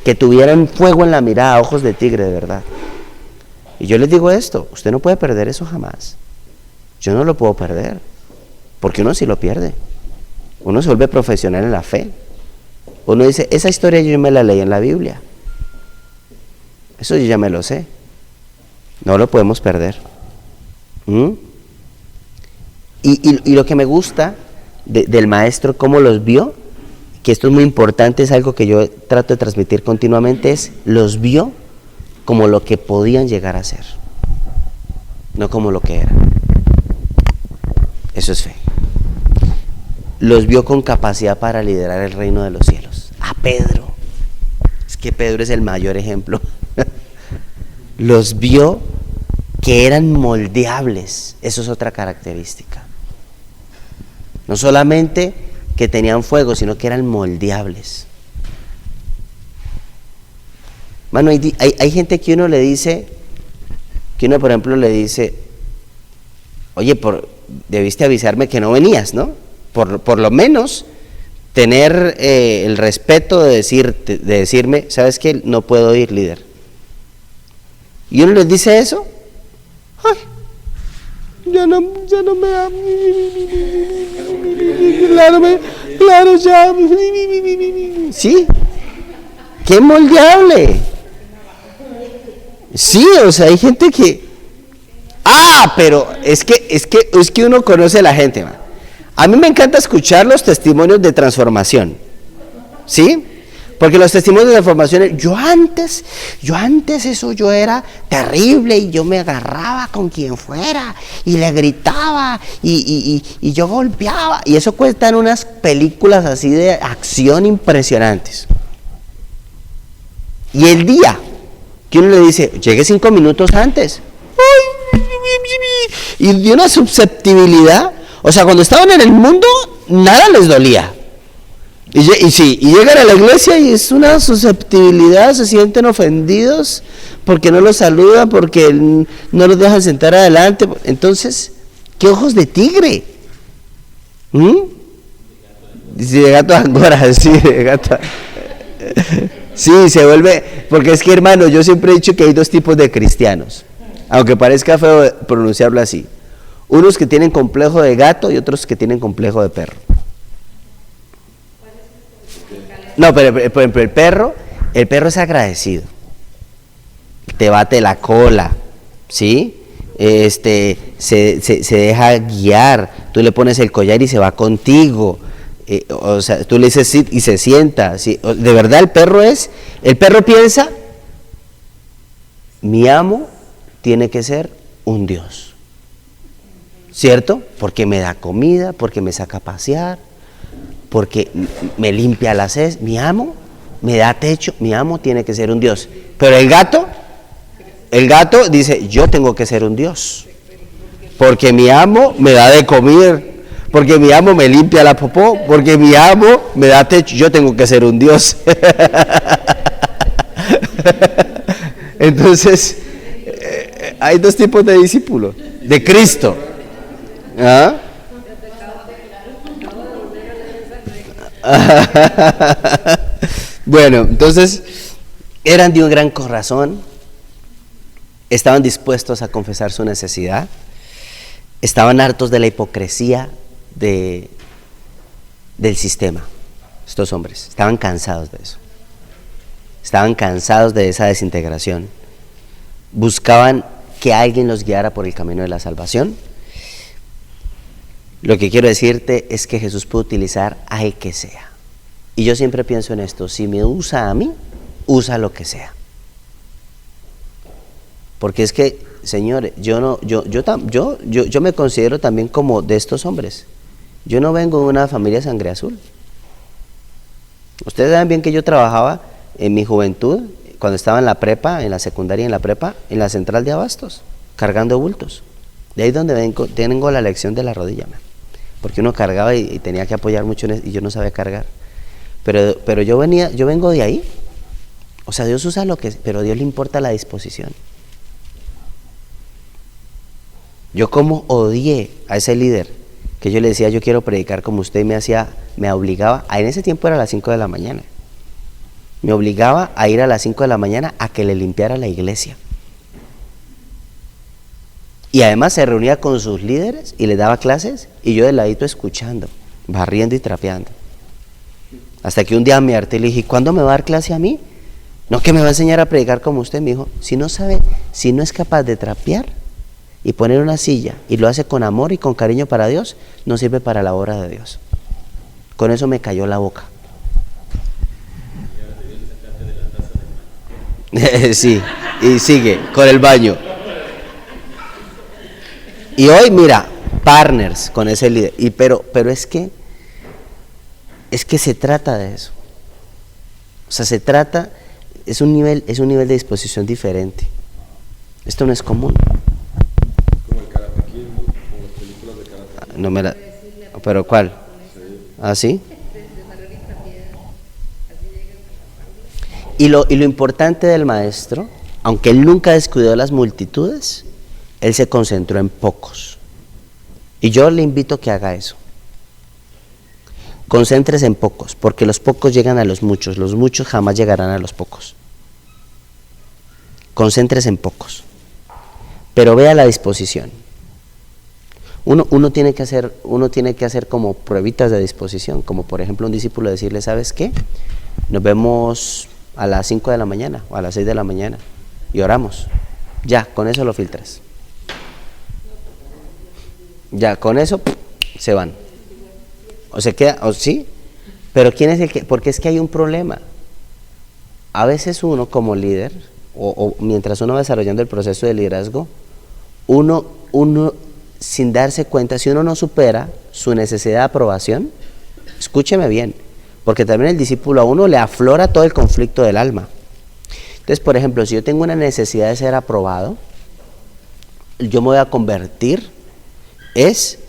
que tuvieran fuego en la mirada, ojos de tigre de verdad. Y yo les digo esto, usted no puede perder eso jamás. Yo no lo puedo perder, porque uno sí lo pierde. Uno se vuelve profesional en la fe. Uno dice, esa historia yo me la leí en la Biblia. Eso yo ya me lo sé. No lo podemos perder. Y lo que me gusta del maestro, cómo los vio, que esto es muy importante, es algo que yo trato de transmitir continuamente, es los vio como lo que podían llegar a ser, no como lo que eran. Eso es fe. Los vio con capacidad para liderar el reino de los cielos. A Pedro, es que Pedro es el mayor ejemplo. Los vio que eran moldeables, eso es otra característica. No solamente que tenían fuego, sino que eran moldeables. Mano, hay gente que uno le dice, que uno por ejemplo le dice, oye, debiste avisarme que no venías, ¿no? Por lo menos tener el respeto de decirme, ¿sabes qué? No puedo ir, líder. Y uno les dice eso, ay, ya no me da, claro, ya, sí, qué moldeable. Sí, o sea, hay gente que, pero es que uno conoce a la gente, man. A mí me encanta escuchar los testimonios de transformación, ¿sí? Porque los testimonios de transformación, yo antes eso yo era terrible y yo me agarraba con quien fuera y le gritaba y yo golpeaba, y eso cuentan unas películas así de acción impresionantes. Y el día que uno le dice, llegue 5 minutos antes, y de una susceptibilidad, o sea, cuando estaban en el mundo, nada les dolía. Y llegan a la iglesia y es una susceptibilidad, se sienten ofendidos porque no los saludan, porque no los dejan sentar adelante. Entonces, ¿qué ojos de tigre? Dice de gato angora, sí, de gato. Sí, se vuelve, porque es que, hermano, yo siempre he dicho que hay 2 tipos de cristianos, aunque parezca feo pronunciarlo así. Unos que tienen complejo de gato y otros que tienen complejo de perro. No, pero por ejemplo, el perro El perro es agradecido, te bate la cola, ¿sí? Se deja guiar, tú le pones el collar y se va contigo, o sea, tú le dices sí y se sienta, ¿sí? De verdad el perro piensa, mi amo tiene que ser un Dios, ¿cierto? Porque me da comida, porque me saca a pasear, porque me limpia las heces, mi amo me da techo, mi amo tiene que ser un Dios. Pero el gato dice, yo tengo que ser un Dios, porque mi amo me da de comer, porque mi amo me limpia la popó, porque mi amo me da techo, yo tengo que ser un Dios. Entonces, hay dos tipos de discípulos, de Cristo. ¿Ah? Bueno, entonces eran de un gran corazón, estaban dispuestos a confesar su necesidad, estaban hartos de la hipocresía del sistema. Estos hombres estaban cansados de eso, estaban cansados de esa desintegración, buscaban que alguien los guiara por el camino de la salvación. Lo que quiero decirte es que Jesús puede utilizar al que sea. Y yo siempre pienso en esto, si me usa a mí, usa lo que sea. Porque es que, señores, yo me considero también como de estos hombres. Yo no vengo de una familia sangre azul. Ustedes saben bien que yo trabajaba en mi juventud, cuando estaba en la prepa, en la secundaria y en la prepa, en la central de abastos, cargando bultos. De ahí es donde tengo la lección de la rodilla, porque uno cargaba y tenía que apoyar mucho y yo no sabía cargar. Pero yo vengo de ahí. O sea, Dios usa pero a Dios le importa la disposición. Yo como odié a ese líder, que yo le decía, yo quiero predicar como usted, me obligaba, en ese tiempo era a las 5 de la mañana, me obligaba a ir a las 5 de la mañana a que le limpiara la iglesia. Y además se reunía con sus líderes y les daba clases, y yo de ladito escuchando, barriendo y trapeando. Hasta que un día me harté y le dije, ¿cuándo me va a dar clase a mí? No, que me va a enseñar a predicar como usted. Me dijo, si no es capaz de trapear y poner una silla y lo hace con amor y con cariño para Dios, no sirve para la obra de Dios. Con eso me cayó la boca. Sí, y sigue con el baño. Y hoy mira, partners con ese líder. Pero es que se trata de eso. O sea, es un nivel de disposición diferente. Esto no es común. Como el Karate Kid, como las películas de Karate Kid. ¿Pero cuál? ¿Ah, sí? Y lo importante del maestro, aunque él nunca descuidó las multitudes, él se concentró en pocos. Y yo le invito a que haga eso. Concéntrese en pocos, porque los pocos llegan a los muchos jamás llegarán a los pocos. Concéntrese en pocos, pero vea la disposición. Uno tiene que hacer como pruebitas de disposición, como por ejemplo un discípulo decirle, ¿sabes qué? Nos vemos a las 5 de la mañana o a las 6 de la mañana y oramos. Ya, con eso lo filtras. Ya, con eso se van. O se queda, o sí, pero ¿quién es el que? Porque es que hay un problema. A veces uno como líder, o mientras uno va desarrollando el proceso de liderazgo, uno sin darse cuenta, si uno no supera su necesidad de aprobación, escúcheme bien, porque también el discípulo a uno le aflora todo el conflicto del alma. Entonces, por ejemplo, si yo tengo una necesidad de ser aprobado, yo me voy a convertir, es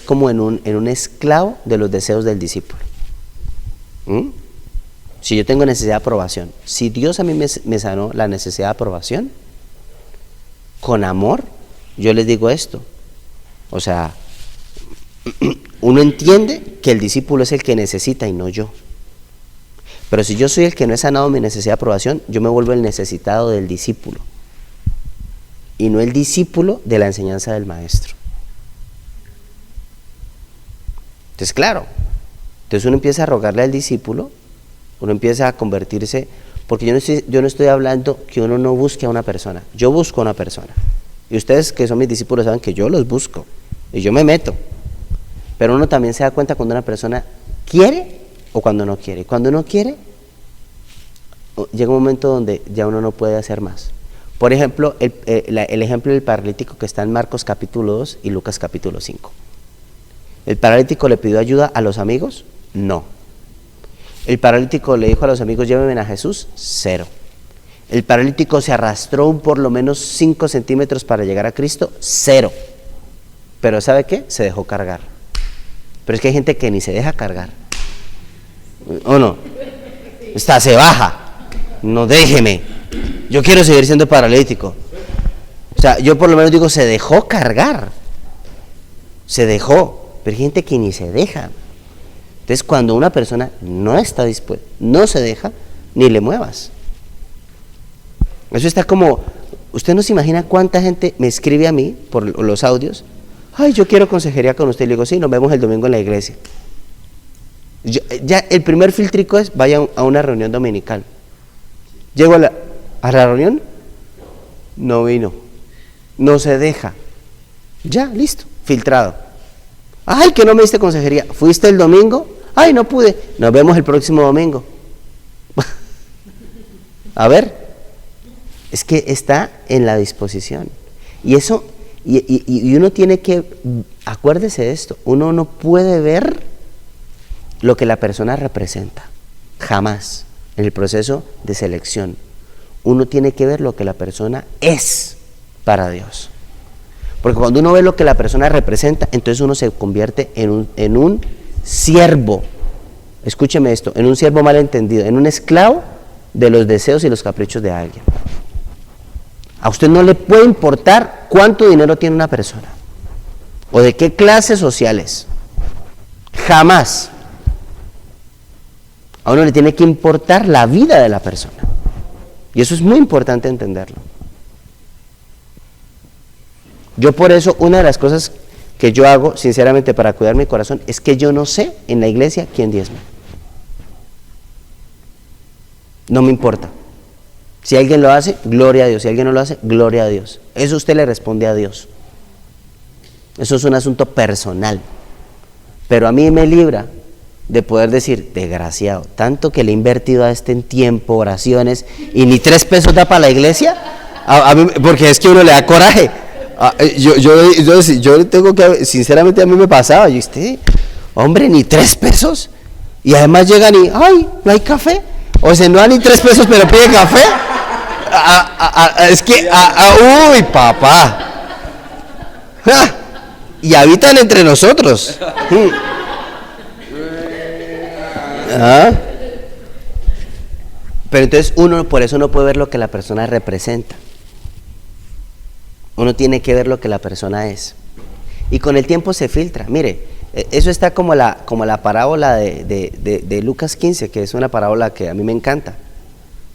como en un esclavo de los deseos del discípulo. Si yo tengo necesidad de aprobación, si Dios a mí me sanó la necesidad de aprobación, con amor, yo les digo esto. O sea, uno entiende que el discípulo es el que necesita y no yo. Pero si yo soy el que no he sanado mi necesidad de aprobación, yo me vuelvo el necesitado del discípulo y no el discípulo de la enseñanza del maestro. Entonces, claro, entonces uno empieza a rogarle al discípulo Uno empieza a convertirse, porque yo no estoy hablando que uno no busque a una persona. Yo busco a una persona. Y ustedes que son mis discípulos saben que yo los busco. Y yo me meto. Pero uno también se da cuenta cuando una persona quiere o cuando no quiere. Cuando uno quiere, llega un momento donde ya uno no puede hacer más. Por ejemplo, el ejemplo del paralítico que está en Marcos capítulo 2 y Lucas capítulo 5. ¿El paralítico le pidió ayuda a los amigos? No. ¿El paralítico le dijo a los amigos, llévenme a Jesús? Cero. ¿El paralítico se arrastró por lo menos 5 centímetros para llegar a Cristo? Cero. Pero ¿sabe qué? Se dejó cargar. Pero es que hay gente que ni se deja cargar. ¿O no? Está, se baja. No, déjeme. Yo quiero seguir siendo paralítico. O sea, yo por lo menos digo, se dejó cargar. Se dejó. Pero hay gente que ni se deja. Entonces, cuando una persona no está dispuesta, no se deja, ni le muevas. Eso está como, usted no se imagina cuánta gente me escribe a mí por los audios. Ay, yo quiero consejería con usted. Le digo, sí, nos vemos el domingo en la iglesia. Ya el primer filtrico es, vaya a una reunión dominical. Llego a la reunión, no vino, no se deja. Ya, listo, filtrado. Ay, que no me diste consejería. ¿Fuiste el domingo? Ay, no pude. Nos vemos el próximo domingo. A ver, es que está en la disposición. Y eso, y uno tiene que, acuérdese de esto, uno no puede ver lo que la persona representa, jamás, en el proceso de selección. Uno tiene que ver lo que la persona es para Dios. Porque cuando uno ve lo que la persona representa, entonces uno se convierte en un siervo. Escúcheme esto, en un siervo mal entendido, en un esclavo de los deseos y los caprichos de alguien. A usted no le puede importar cuánto dinero tiene una persona o de qué clase social es. Jamás. A uno le tiene que importar la vida de la persona. Y eso es muy importante entenderlo. Yo por eso, una de las cosas que yo hago, sinceramente, para cuidar mi corazón, es que yo no sé en la iglesia quién diezma. No me importa. Si alguien lo hace, gloria a Dios. Si alguien no lo hace, gloria a Dios. Eso usted le responde a Dios. Eso es un asunto personal. Pero a mí me libra de poder decir, desgraciado, tanto que le he invertido a este en tiempo, oraciones, y ni 3 pesos da para la iglesia, a mí, porque es que uno le da coraje. Yo tengo que, sinceramente a mí me pasaba, yo hombre, ni 3 pesos, y además llegan y, ay, no hay café, o sea, no hay ni 3 pesos, pero pide café. Es que, uy, papá, y habitan entre nosotros. Pero entonces uno por eso no puede ver lo que la persona representa. Uno tiene que ver lo que la persona es. Y con el tiempo se filtra. Mire, eso está como la parábola de Lucas 15, que es una parábola que a mí me encanta.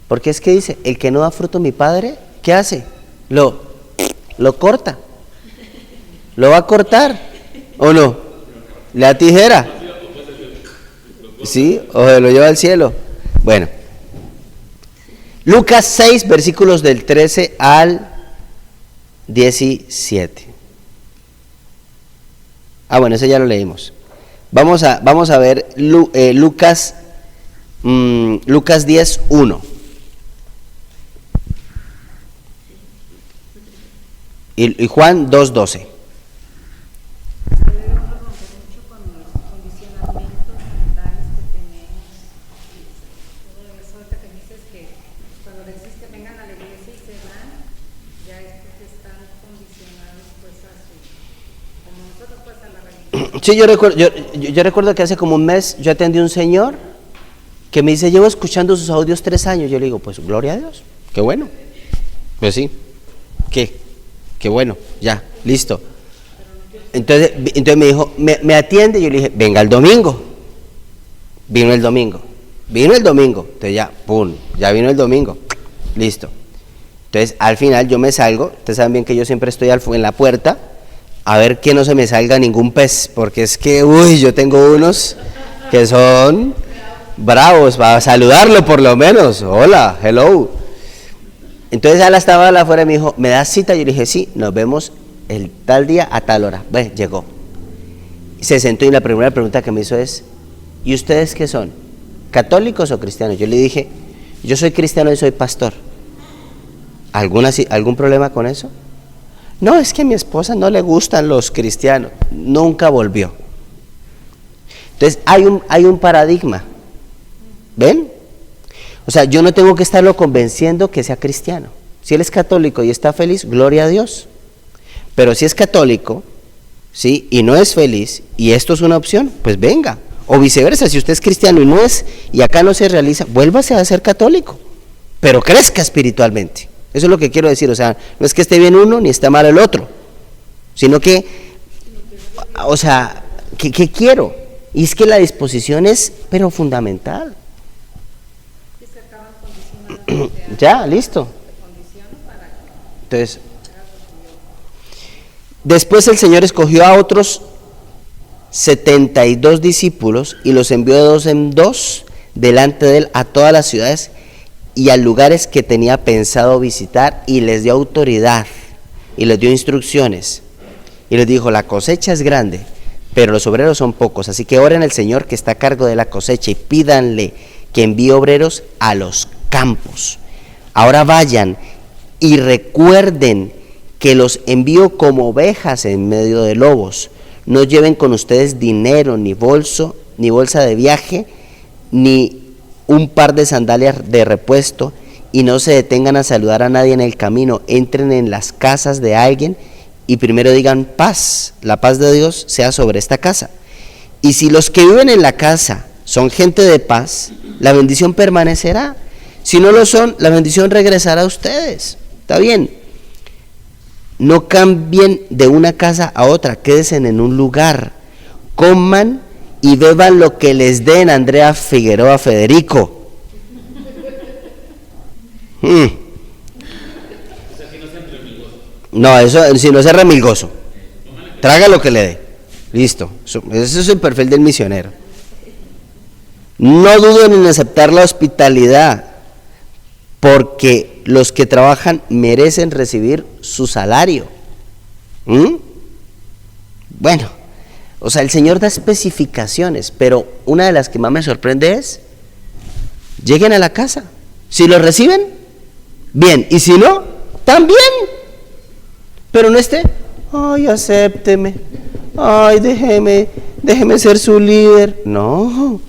Porque es que dice, el que no da fruto mi padre, ¿qué hace? Lo corta. ¿Lo va a cortar? ¿O no? ¿Le da tijera? ¿Sí? ¿O se lo lleva al cielo? Bueno. Lucas 6, versículos del 13 al 17. Bueno, ese ya lo leímos. Vamos a ver Lucas 10, 1. Y Juan 2, 12. Sí, yo recuerdo que hace como un mes yo atendí a un señor que me dice, llevo escuchando sus audios 3 años. Yo le digo, pues gloria a Dios, qué bueno. Pues sí, qué bueno, ya, listo. Entonces me dijo, ¿me atiende? Yo le dije, venga el domingo. Vino el domingo. Entonces ya, pum, ya vino el domingo, listo. Entonces al final yo me salgo, ustedes saben bien que yo siempre estoy en la puerta, a ver que no se me salga ningún pez, porque es que, yo tengo unos que son, bravos, para saludarlo por lo menos. Hola, hello. Entonces él estaba afuera y me dijo, ¿me das cita? Yo le dije, sí, nos vemos el tal día a tal hora. Bueno, llegó. Se sentó y la primera pregunta que me hizo es, ¿y ustedes qué son? ¿Católicos o cristianos? Yo le dije, yo soy cristiano y soy pastor. ¿Algún problema con eso? No, es que a mi esposa no le gustan los cristianos. Nunca volvió. Entonces hay un paradigma. ¿Ven? O sea, yo no tengo que estarlo convenciendo que sea cristiano. Si él es católico y está feliz, gloria a Dios. Pero si es católico, ¿sí? Y no es feliz, y esto es una opción, pues venga. O viceversa, si usted es cristiano y no es, y acá no se realiza, vuélvase a ser católico, pero crezca espiritualmente. Eso es lo que quiero decir. O sea, no es que esté bien uno ni está mal el otro, sino que, o sea, ¿qué quiero? Y es que la disposición es, pero fundamental. Ya, listo. Entonces, después el Señor escogió a otros 72 discípulos y los envió de dos en dos delante de él a todas las ciudades y a lugares que tenía pensado visitar, y les dio autoridad y les dio instrucciones y les dijo: la cosecha es grande, pero los obreros son pocos, así que oren al Señor que está a cargo de la cosecha y pídanle que envíe obreros a los campos. Ahora vayan y recuerden que los envío como ovejas en medio de lobos. No lleven con ustedes dinero, ni bolsa de viaje, ni un par de sandalias de repuesto, y no se detengan a saludar a nadie en el camino. Entren en las casas de alguien y primero digan paz, la paz de Dios sea sobre esta casa. Y si los que viven en la casa son gente de paz, la bendición permanecerá. Si no lo son, la bendición regresará a ustedes. ¿Está bien? No cambien de una casa a otra, quédense en un lugar, coman y beban lo que les den. Andrea Figueroa Federico. No, eso si no sea remilgoso. Traga lo que le dé. Listo. Ese es el perfil del misionero. No duden en aceptar la hospitalidad, porque los que trabajan merecen recibir su salario. Bueno, o sea, el Señor da especificaciones, pero una de las que más me sorprende es: lleguen a la casa. Si lo reciben, bien, y si no, también. Pero no esté, ay, acépteme, ay, déjeme ser su líder. No.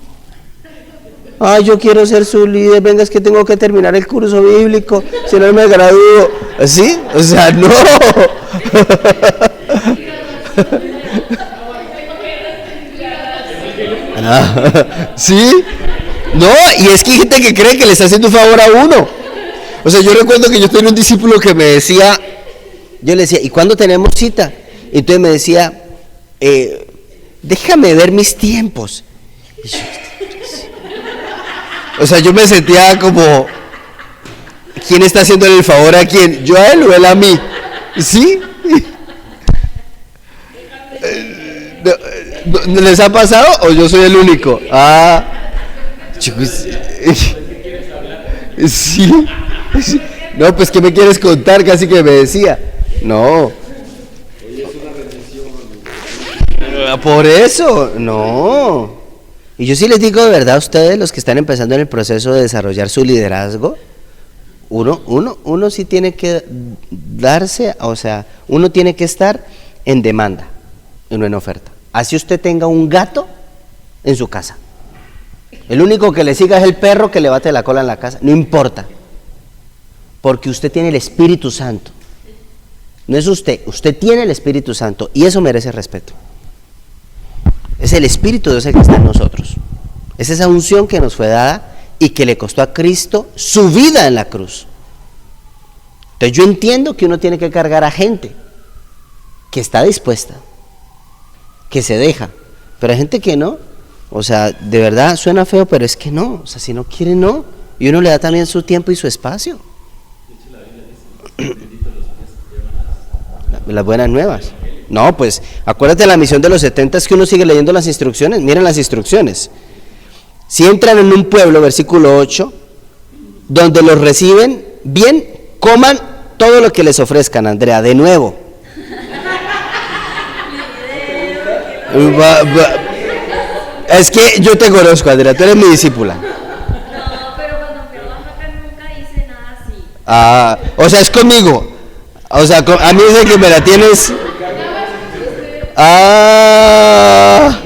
Ay, yo quiero ser su líder, venga, es que tengo que terminar el curso bíblico, si no me gradúo. ¿Sí? O sea, no. ¿Sí? No, y es que hay gente que cree que le está haciendo un favor a uno. O sea, yo recuerdo que yo tenía un discípulo que me decía, yo le decía, ¿y cuándo tenemos cita? Y entonces me decía, déjame ver mis tiempos. Y yo, o sea, yo me sentía como, ¿quién está haciéndole el favor a quién? ¿Yo a él o él a mí? ¿Sí? ¿No les ha pasado o yo soy el único? Chicos, sí. No, pues ¿qué me quieres contar? Casi que me decía. No. Por eso, no. Y yo sí les digo de verdad a ustedes, los que están empezando en el proceso de desarrollar su liderazgo, uno sí tiene que darse, o sea, uno tiene que estar en demanda y no en oferta. Así usted tenga un gato en su casa, el único que le siga es el perro que le bate la cola en la casa, no importa, porque usted tiene el Espíritu Santo. No es usted tiene el Espíritu Santo, y eso merece respeto. Es el Espíritu de Dios el que está en nosotros. Es esa unción que nos fue dada y que le costó a Cristo su vida en la cruz. Entonces yo entiendo que uno tiene que cargar a gente que está dispuesta, que se deja, pero hay gente que no. O sea, de verdad suena feo, pero es que no. O sea, si no quiere, no. Y uno le da también su tiempo y su espacio. Las buenas nuevas. No, pues acuérdate de la misión de los 70, es que uno sigue leyendo las instrucciones. Miren las instrucciones. Si entran en un pueblo, versículo 8, donde los reciben bien, coman todo lo que les ofrezcan. Andrea, de nuevo. Es que yo te conozco, Andrea, tú eres mi discípula. No, pero cuando me baja nunca dice nada así. Ah, o sea, es conmigo. O sea, a mí es el que me la tienes. Ah.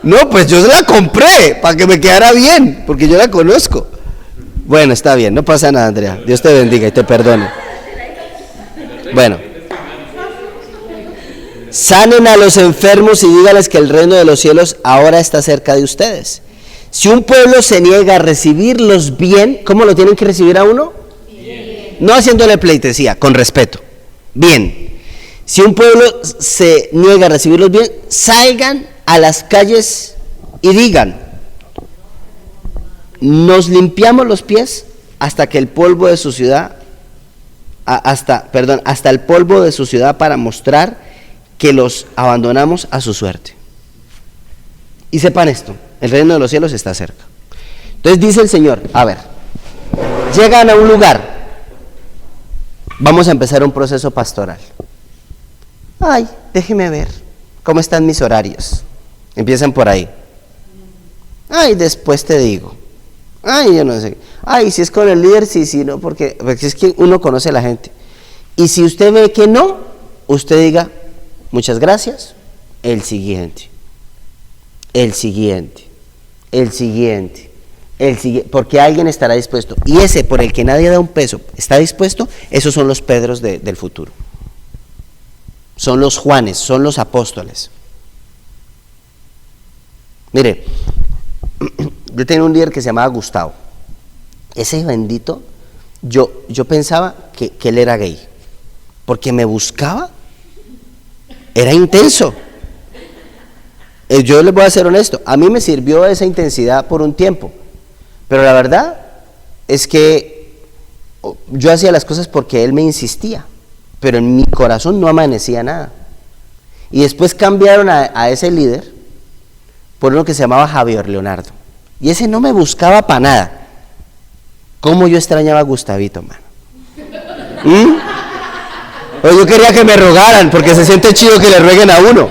No, pues yo se la compré para que me quedara bien, porque yo la conozco. Bueno, está bien, no pasa nada, Andrea. Dios te bendiga y te perdone. Bueno. Sanen a los enfermos y díganles que el reino de los cielos ahora está cerca de ustedes. Si un pueblo se niega a recibirlos bien, ¿cómo lo tienen que recibir a uno? Bien. No haciéndole pleitesía, con respeto. Bien. Si un pueblo se niega a recibirlos bien, salgan a las calles y digan: nos limpiamos los pies hasta que el polvo de su ciudad, hasta el polvo de su ciudad, para mostrar que los abandonamos a su suerte. Y sepan esto, el reino de los cielos está cerca. Entonces dice el Señor, a ver, llegan a un lugar, vamos a empezar un proceso pastoral. Ay, déjeme ver cómo están mis horarios. Empiezan por ahí. Ay, después te digo. Ay, yo no sé. Ay, si es con el líder, sí, no, porque es que uno conoce a la gente. Y si usted ve que no, usted diga: muchas gracias, el siguiente, porque alguien estará dispuesto. Y ese por el que nadie da un peso está dispuesto. Esos son los Pedros del futuro. Son los Juanes, son los apóstoles. Mire, yo tenía un líder que se llamaba Gustavo. Ese bendito, yo pensaba que él era gay, porque me buscaba. Era intenso. Yo les voy a ser honesto, a mí me sirvió esa intensidad por un tiempo, pero la verdad es que yo hacía las cosas porque él me insistía, pero en mi corazón no amanecía nada. Y después cambiaron a ese líder por uno que se llamaba Javier Leonardo, y ese no me buscaba para nada. ¿Cómo yo extrañaba a Gustavito, mano? O yo quería que me rogaran, porque se siente chido que le rueguen a uno.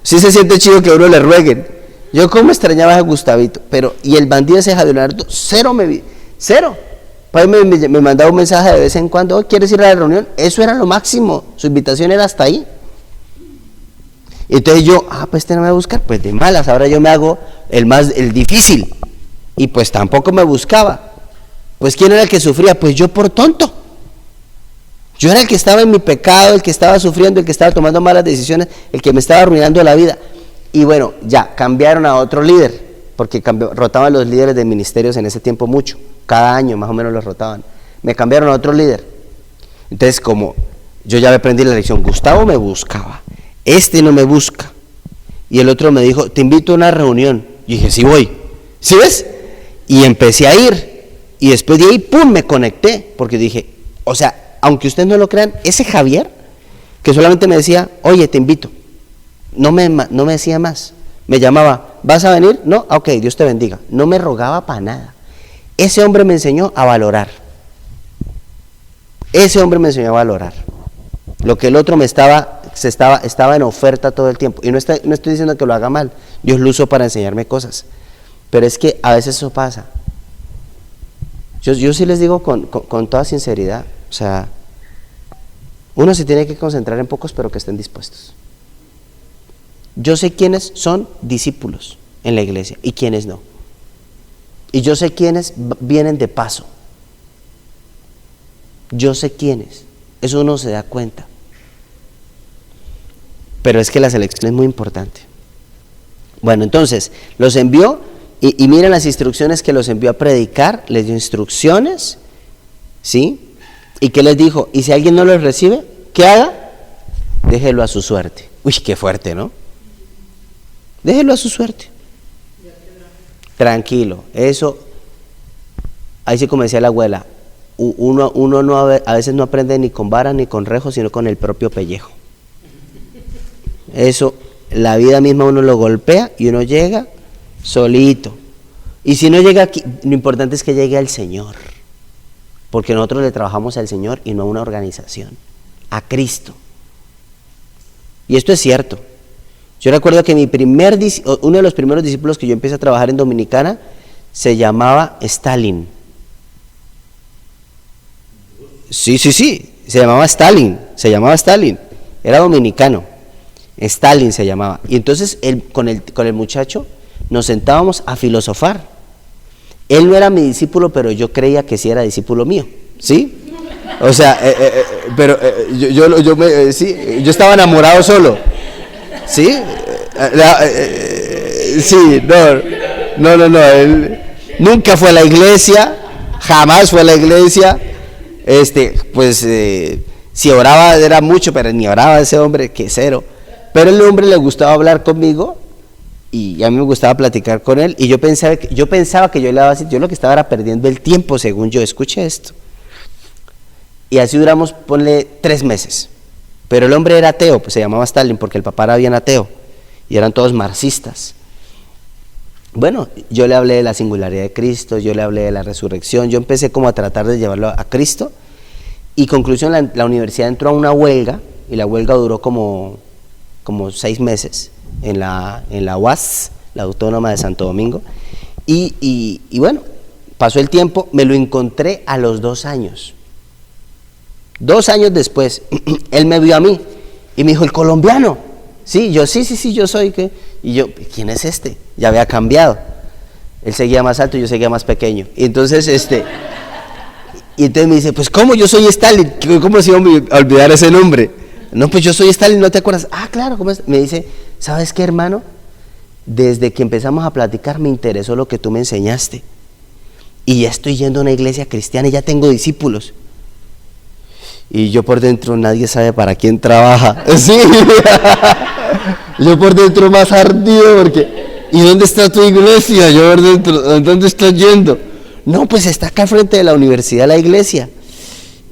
Sí se siente chido que a uno le rueguen. Yo como extrañaba a Gustavito, pero, y el bandido ese Javier Leonardo, cero. Pues me mandaba un mensaje de vez en cuando: oh, ¿quieres ir a la reunión? Eso era lo máximo, su invitación era hasta ahí. Y entonces yo, pues este no me va a buscar, pues de malas, ahora yo me hago el difícil. Y pues tampoco me buscaba. Pues ¿quién era el que sufría? Pues yo, por tonto. Yo era el que estaba en mi pecado, el que estaba sufriendo, el que estaba tomando malas decisiones, el que me estaba arruinando la vida. Y bueno, ya cambiaron a otro líder, porque rotaban los líderes de ministerios en ese tiempo mucho, cada año más o menos los rotaban. Me cambiaron a otro líder. Entonces, como yo ya me aprendí la lección, Gustavo me buscaba, este no me busca. Y el otro me dijo: te invito a una reunión. Y dije: sí voy. ¿Sí ves? Y empecé a ir, y después de ahí, pum, me conecté, porque dije, o sea, aunque ustedes no lo crean, ese Javier, que solamente me decía: oye, te invito, no me decía más, me llamaba: ¿vas a venir? No, ok, Dios te bendiga. No me rogaba para nada. Ese hombre me enseñó a valorar. Lo que el otro estaba en oferta todo el tiempo. Y no estoy diciendo que lo haga mal, Dios lo usó para enseñarme cosas, pero es que a veces eso pasa. Yo sí les digo con toda sinceridad, o sea, uno se tiene que concentrar en pocos, pero que estén dispuestos. Yo sé quiénes son discípulos en la iglesia y quiénes no. Y yo sé quiénes vienen de paso. Yo sé quiénes. Eso uno se da cuenta. Pero es que la selección es muy importante. Bueno, entonces, los envió y miren las instrucciones que los envió a predicar. Les dio instrucciones, ¿sí? ¿Y qué les dijo? Y si alguien no los recibe, ¿qué haga? Déjelo a su suerte. Uy, qué fuerte, ¿no? Déjelo a su suerte. Tranquilo, eso, ahí sí, como decía la abuela, uno no, a veces no aprende ni con vara ni con rejo, sino con el propio pellejo. Eso, la vida misma uno lo golpea y uno llega solito. Y si no llega aquí, lo importante es que llegue al Señor, porque nosotros le trabajamos al Señor y no a una organización, a Cristo. Y esto es cierto. Yo recuerdo que uno de los primeros discípulos que yo empecé a trabajar en Dominicana se llamaba Stalin. Sí, se llamaba Stalin, era dominicano, Stalin se llamaba. Y entonces con el muchacho nos sentábamos a filosofar. Él no era mi discípulo, pero yo creía que sí era discípulo mío, ¿sí? O sea, yo estaba enamorado solo, ¿sí? Sí, no, él nunca fue a la iglesia, jamás fue a la iglesia. Si oraba era mucho, pero ni oraba ese hombre, que cero. Pero el hombre le gustaba hablar conmigo y a mí me gustaba platicar con él, y yo pensaba que yo le daba así, yo lo que estaba era perdiendo el tiempo, según yo. Escuché esto. Y así duramos, ponle 3 meses. Pero el hombre era ateo, pues se llamaba Stalin porque el papá era bien ateo y eran todos marxistas. Bueno, yo le hablé de la singularidad de Cristo, yo le hablé de la resurrección, yo empecé como a tratar de llevarlo a Cristo, y conclusión, la universidad entró a una huelga, y la huelga duró como 6 meses en la UAS, la Autónoma de Santo Domingo, y bueno, pasó el tiempo, me lo encontré a los 2 años. 2 años después, él me vio a mí y me dijo, ¿el colombiano? Sí, yo sí, yo soy, ¿qué? Y yo, ¿quién es este? Ya había cambiado. Él seguía más alto y yo seguía más pequeño. Y entonces, y entonces me dice, pues ¿cómo? Yo soy Stalin. ¿Cómo se iba a olvidar ese nombre? No, pues yo soy Stalin, ¿no te acuerdas? Ah, claro, ¿cómo es? Me dice, ¿sabes qué, hermano? Desde que empezamos a platicar me interesó lo que tú me enseñaste. Y ya estoy yendo a una iglesia cristiana y ya tengo discípulos. Y yo por dentro, nadie sabe para quién trabaja. Sí. Yo por dentro más ardido porque, ¿y dónde está tu iglesia? Yo por dentro, ¿dónde estás yendo? No, pues está acá frente de la universidad la iglesia.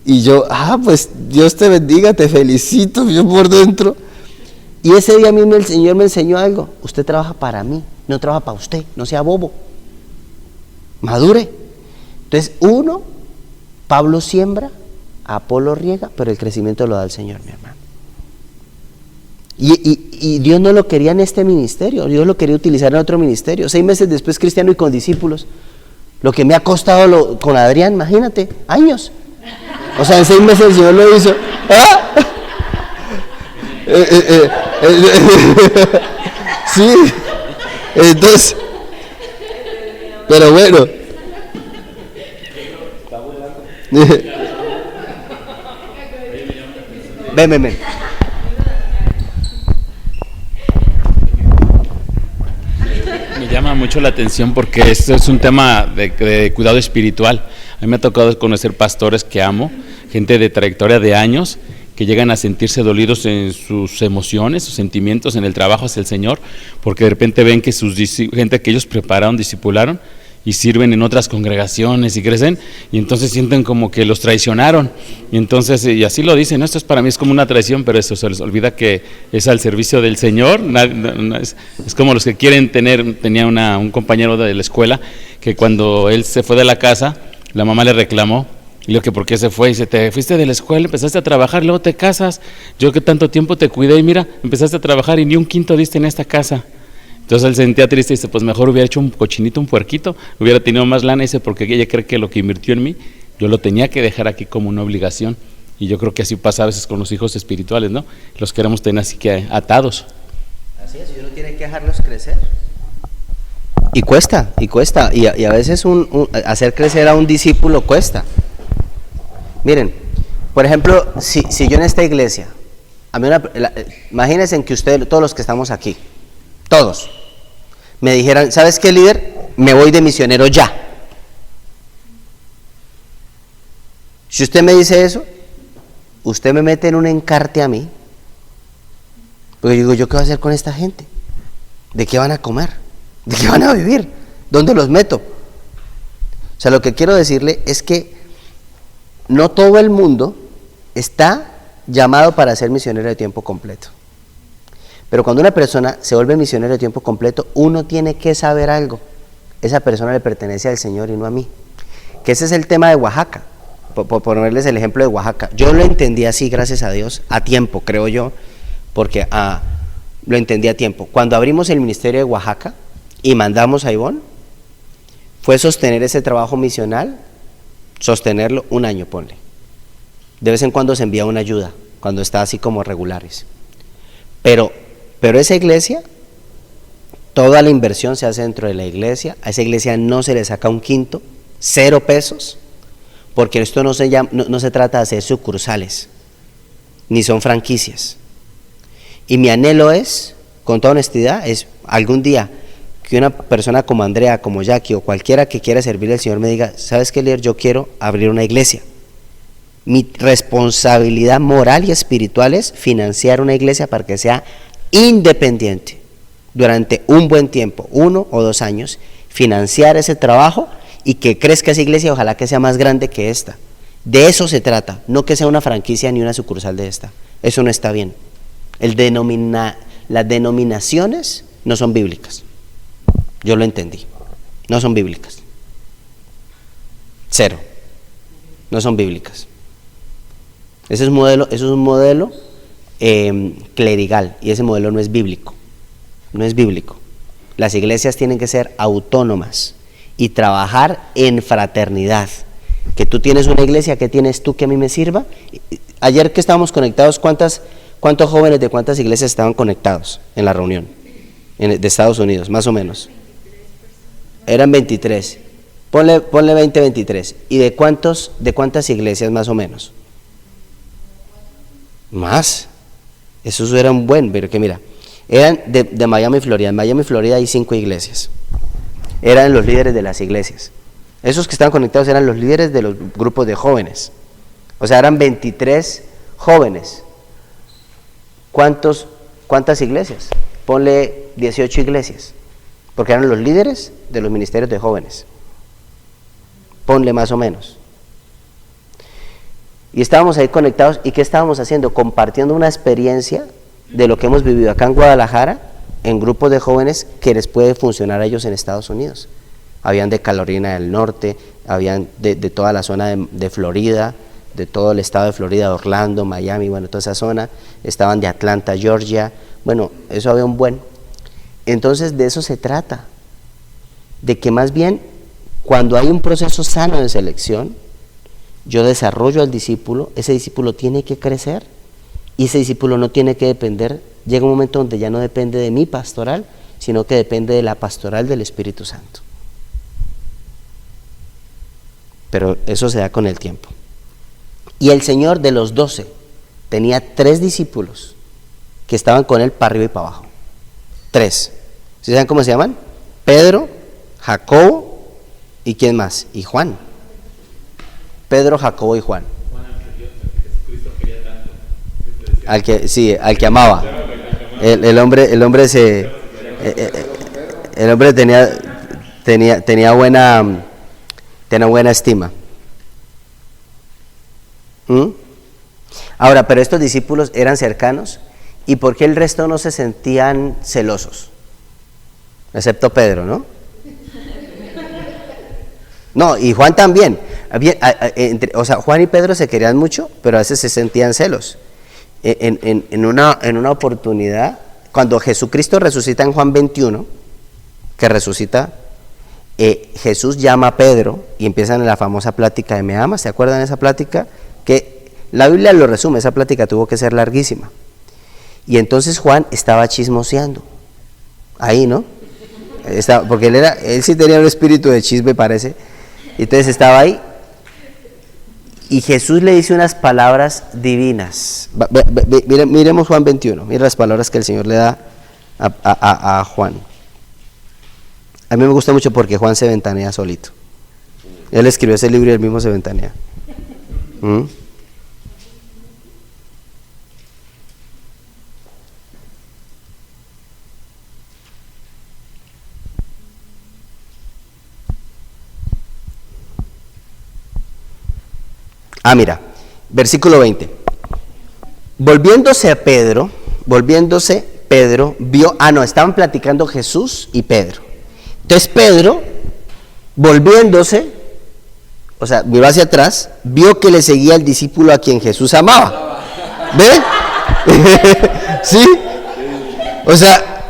Y yo, pues Dios te bendiga, te felicito. Yo por dentro. Y ese día a mí el Señor me enseñó algo. Usted trabaja para mí, no trabaja para usted, no sea bobo. Madure. Entonces, Pablo siembra, Apolo riega, pero el crecimiento lo da el Señor, mi hermano. Y Dios no lo quería en este ministerio, Dios lo quería utilizar en otro ministerio. 6 meses después, cristiano y con discípulos. Lo que me ha costado con Adrián, imagínate, años. O sea, en 6 meses el Señor lo hizo. Sí, entonces, pero bueno. Ven. Me llama mucho la atención porque esto es un tema de cuidado espiritual. A mí me ha tocado conocer pastores que amo, gente de trayectoria de años, que llegan a sentirse dolidos en sus emociones, sus sentimientos en el trabajo hacia el Señor, porque de repente ven que gente que ellos prepararon, discipularon, y sirven en otras congregaciones y crecen, y entonces sienten como que los traicionaron, y entonces, y así lo dicen, ¿no? Esto para mí es como una traición, pero eso se les olvida que es al servicio del Señor. Es como los que quieren tenía un compañero de la escuela, que cuando él se fue de la casa, la mamá le reclamó, y lo que por qué se fue, y dice, te fuiste de la escuela, empezaste a trabajar, luego te casas, yo que tanto tiempo te cuidé, y mira, empezaste a trabajar y ni un quinto diste en esta casa. Entonces él se sentía triste y dice, pues mejor hubiera hecho un cochinito, un puerquito, hubiera tenido más lana, dice, porque ella cree que lo que invirtió en mí, yo lo tenía que dejar aquí como una obligación. Y yo creo que así pasa a veces con los hijos espirituales, ¿no? Los queremos tener así que atados. Así es, uno tiene que dejarlos crecer. Y cuesta, y a veces hacer crecer a un discípulo cuesta. Miren, por ejemplo, si yo en esta iglesia, imagínense que ustedes, todos los que estamos aquí, todos, me dijeran, ¿sabes qué, líder? Me voy de misionero ya. Si usted me dice eso, usted me mete en un encarte a mí, porque yo digo, ¿yo qué voy a hacer con esta gente? ¿De qué van a comer? ¿De qué van a vivir? ¿Dónde los meto? O sea, lo que quiero decirle es que no todo el mundo está llamado para ser misionero de tiempo completo. Pero cuando una persona se vuelve misionero de tiempo completo, uno tiene que saber algo. Esa persona le pertenece al Señor y no a mí. Que ese es el tema de Oaxaca. Por ponerles el ejemplo de Oaxaca. Yo lo entendí así, gracias a Dios, a tiempo, creo yo, porque lo entendí a tiempo. Cuando abrimos el ministerio de Oaxaca y mandamos a Ivonne, fue sostener ese trabajo misional, sostenerlo un año, ponle. De vez en cuando se envía una ayuda, cuando está así como regulares. Pero esa iglesia, toda la inversión se hace dentro de la iglesia. A esa iglesia no se le saca un quinto, 0 pesos, porque esto no se trata de hacer sucursales, ni son franquicias. Y mi anhelo es, con toda honestidad, es algún día que una persona como Andrea, como Jackie o cualquiera que quiera servir al Señor me diga, ¿sabes qué, líder? Yo quiero abrir una iglesia. Mi responsabilidad moral y espiritual es financiar una iglesia para que sea independiente durante un buen tiempo, 1 o 2 años, financiar ese trabajo y que crezca esa iglesia, ojalá que sea más grande que esta. De eso se trata, no que sea una franquicia ni una sucursal de esta. Eso no está bien. Las denominaciones no son bíblicas. Yo lo entendí. No son bíblicas. 0. No son bíblicas. Ese es un modelo clerical, y ese modelo no es bíblico. No es bíblico. Las iglesias tienen que ser autónomas y trabajar en fraternidad. Que tú tienes una iglesia, ¿qué tienes tú que a mí me sirva? Ayer que estábamos conectados, ¿cuántos jóvenes de cuántas iglesias estaban conectados en la reunión de Estados Unidos, más o menos? Eran 23. Ponle 20, 23. ¿Y de cuántas iglesias más o menos? Más. Eso era un buen, pero que mira, eran de Miami, Florida. En Miami, Florida hay 5 iglesias. Eran los líderes de las iglesias. Esos que estaban conectados eran los líderes de los grupos de jóvenes. O sea, eran 23 jóvenes. ¿Cuántas iglesias? Ponle 18 iglesias, porque eran los líderes de los ministerios de jóvenes. Ponle más o menos. Y estábamos ahí conectados, ¿y qué estábamos haciendo? Compartiendo una experiencia de lo que hemos vivido acá en Guadalajara, en grupos de jóvenes que les puede funcionar a ellos en Estados Unidos. Habían de Carolina del Norte, habían de toda la zona de Florida, de todo el estado de Florida, Orlando, Miami, bueno, toda esa zona, estaban de Atlanta, Georgia, bueno, eso había un buen. Entonces de eso se trata, de que más bien cuando hay un proceso sano de selección, yo desarrollo al discípulo, ese discípulo tiene que crecer y ese discípulo no tiene que depender, llega un momento donde ya no depende de mi pastoral, sino que depende de la pastoral del Espíritu Santo. Pero eso se da con el tiempo. Y el Señor, de los 12, tenía 3 discípulos que estaban con él para arriba y para abajo. 3. ¿Sí saben cómo se llaman? Pedro, Jacobo y ¿quién más? Y Juan. Pedro, Jacobo y Juan. Al que amaba. El hombre tenía buena estima. Ahora, pero estos discípulos eran cercanos, ¿y por qué el resto no se sentían celosos? Excepto Pedro, ¿no? No, y Juan también. O sea, Juan y Pedro se querían mucho, pero a veces se sentían celos. En una oportunidad, cuando Jesucristo resucita en Juan 21, que resucita, Jesús llama a Pedro y empiezan la famosa plática de ¿me amas? ¿Se acuerdan de esa plática? Que la Biblia lo resume, esa plática tuvo que ser larguísima. Y entonces Juan estaba chismoseando, ahí, ¿no? Porque él sí tenía un espíritu de chisme, parece. Entonces estaba ahí y Jesús le dice unas palabras divinas. Miremos Juan 21, mira las palabras que el Señor le da a Juan. A mí me gusta mucho porque Juan se ventanea solito. Él escribió ese libro y él mismo se ventanea. Mira, versículo 20. Volviéndose Pedro vio, estaban platicando Jesús y Pedro. Entonces Pedro, volviéndose, o sea, miró hacia atrás, vio que le seguía el discípulo a quien Jesús amaba. ¿Ve? ¿Sí? O sea,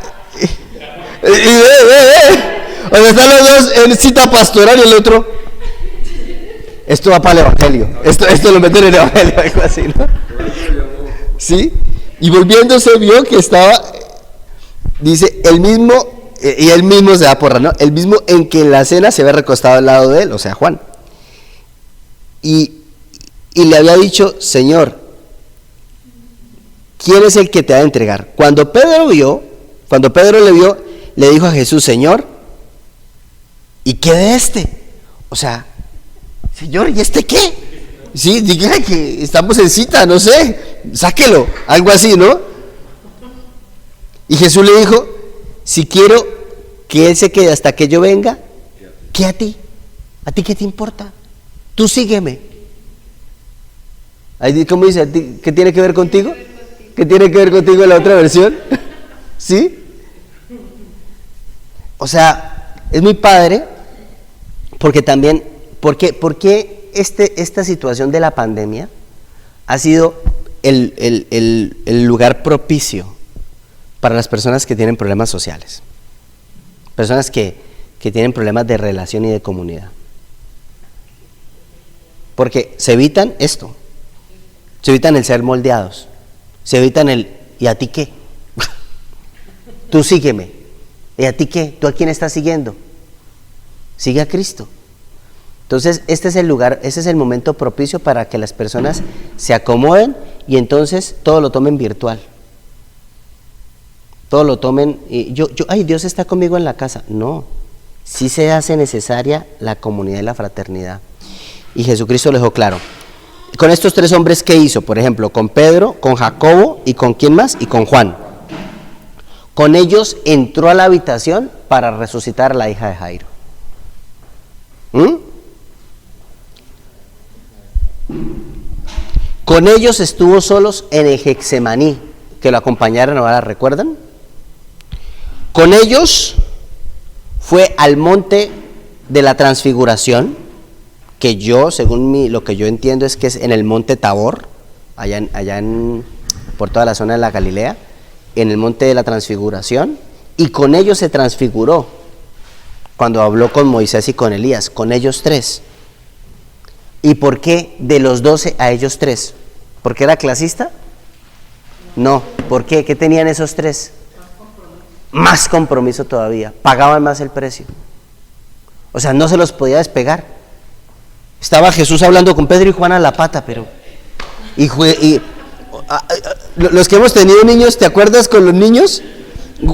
o sea, están los dos en cita pastoral y el otro, esto va para el evangelio, esto lo meten en el evangelio, algo así, ¿no? ¿Sí? Y volviéndose vio que estaba, dice, el mismo, y él mismo se da porra, ¿no? El mismo en que en la cena se ve recostado al lado de él, o sea, Juan. Y le había dicho, Señor, ¿quién es el que te va a entregar? Cuando Pedro le vio, le dijo a Jesús, Señor, ¿y qué de este? O sea, Señor, ¿y este qué? Sí, diga que estamos en cita, no sé, sáquelo, algo así, ¿no? Y Jesús le dijo, si quiero que él se quede hasta que yo venga, ¿qué a ti? ¿A ti qué te importa? Tú sígueme. Ahí, ¿cómo dice? ¿Qué tiene que ver contigo? ¿Qué tiene que ver contigo en la otra versión? ¿Sí? O sea, es muy padre, porque también, porque esta situación de la pandemia ha sido el lugar propicio para las personas que tienen problemas sociales, personas que tienen problemas de relación y de comunidad. Porque se evitan esto, se evitan el ser moldeados, se evitan ¿y a ti qué? Tú sígueme. ¿Y a ti qué? ¿Tú a quién estás siguiendo? Sigue a Cristo. Entonces, este es el lugar, ese es el momento propicio para que las personas se acomoden y entonces todo lo tomen virtual. Todo lo tomen, y Dios está conmigo en la casa. No, sí se hace necesaria la comunidad y la fraternidad. Y Jesucristo lo dejó claro. Con estos tres hombres, ¿qué hizo? Por ejemplo, con Pedro, con Jacobo y con ¿quién más? Y con Juan. Con ellos entró a la habitación para resucitar a la hija de Jairo. Con ellos estuvo solos en el Getsemaní, que lo acompañaron, ¿ahora recuerdan? Con ellos fue al monte de la Transfiguración, que según lo que yo entiendo es que es en el monte Tabor, por toda la zona de la Galilea, en el monte de la Transfiguración, y con ellos se transfiguró cuando habló con Moisés y con Elías, con ellos tres. ¿Y por qué de los 12 a ellos tres? ¿Por qué era clasista? No, ¿por qué? ¿Qué tenían esos tres? Más compromiso todavía, pagaban más el precio. O sea, no se los podía despegar. Estaba Jesús hablando con Pedro y Juan a la pata, pero... los que hemos tenido niños, ¿te acuerdas con los niños?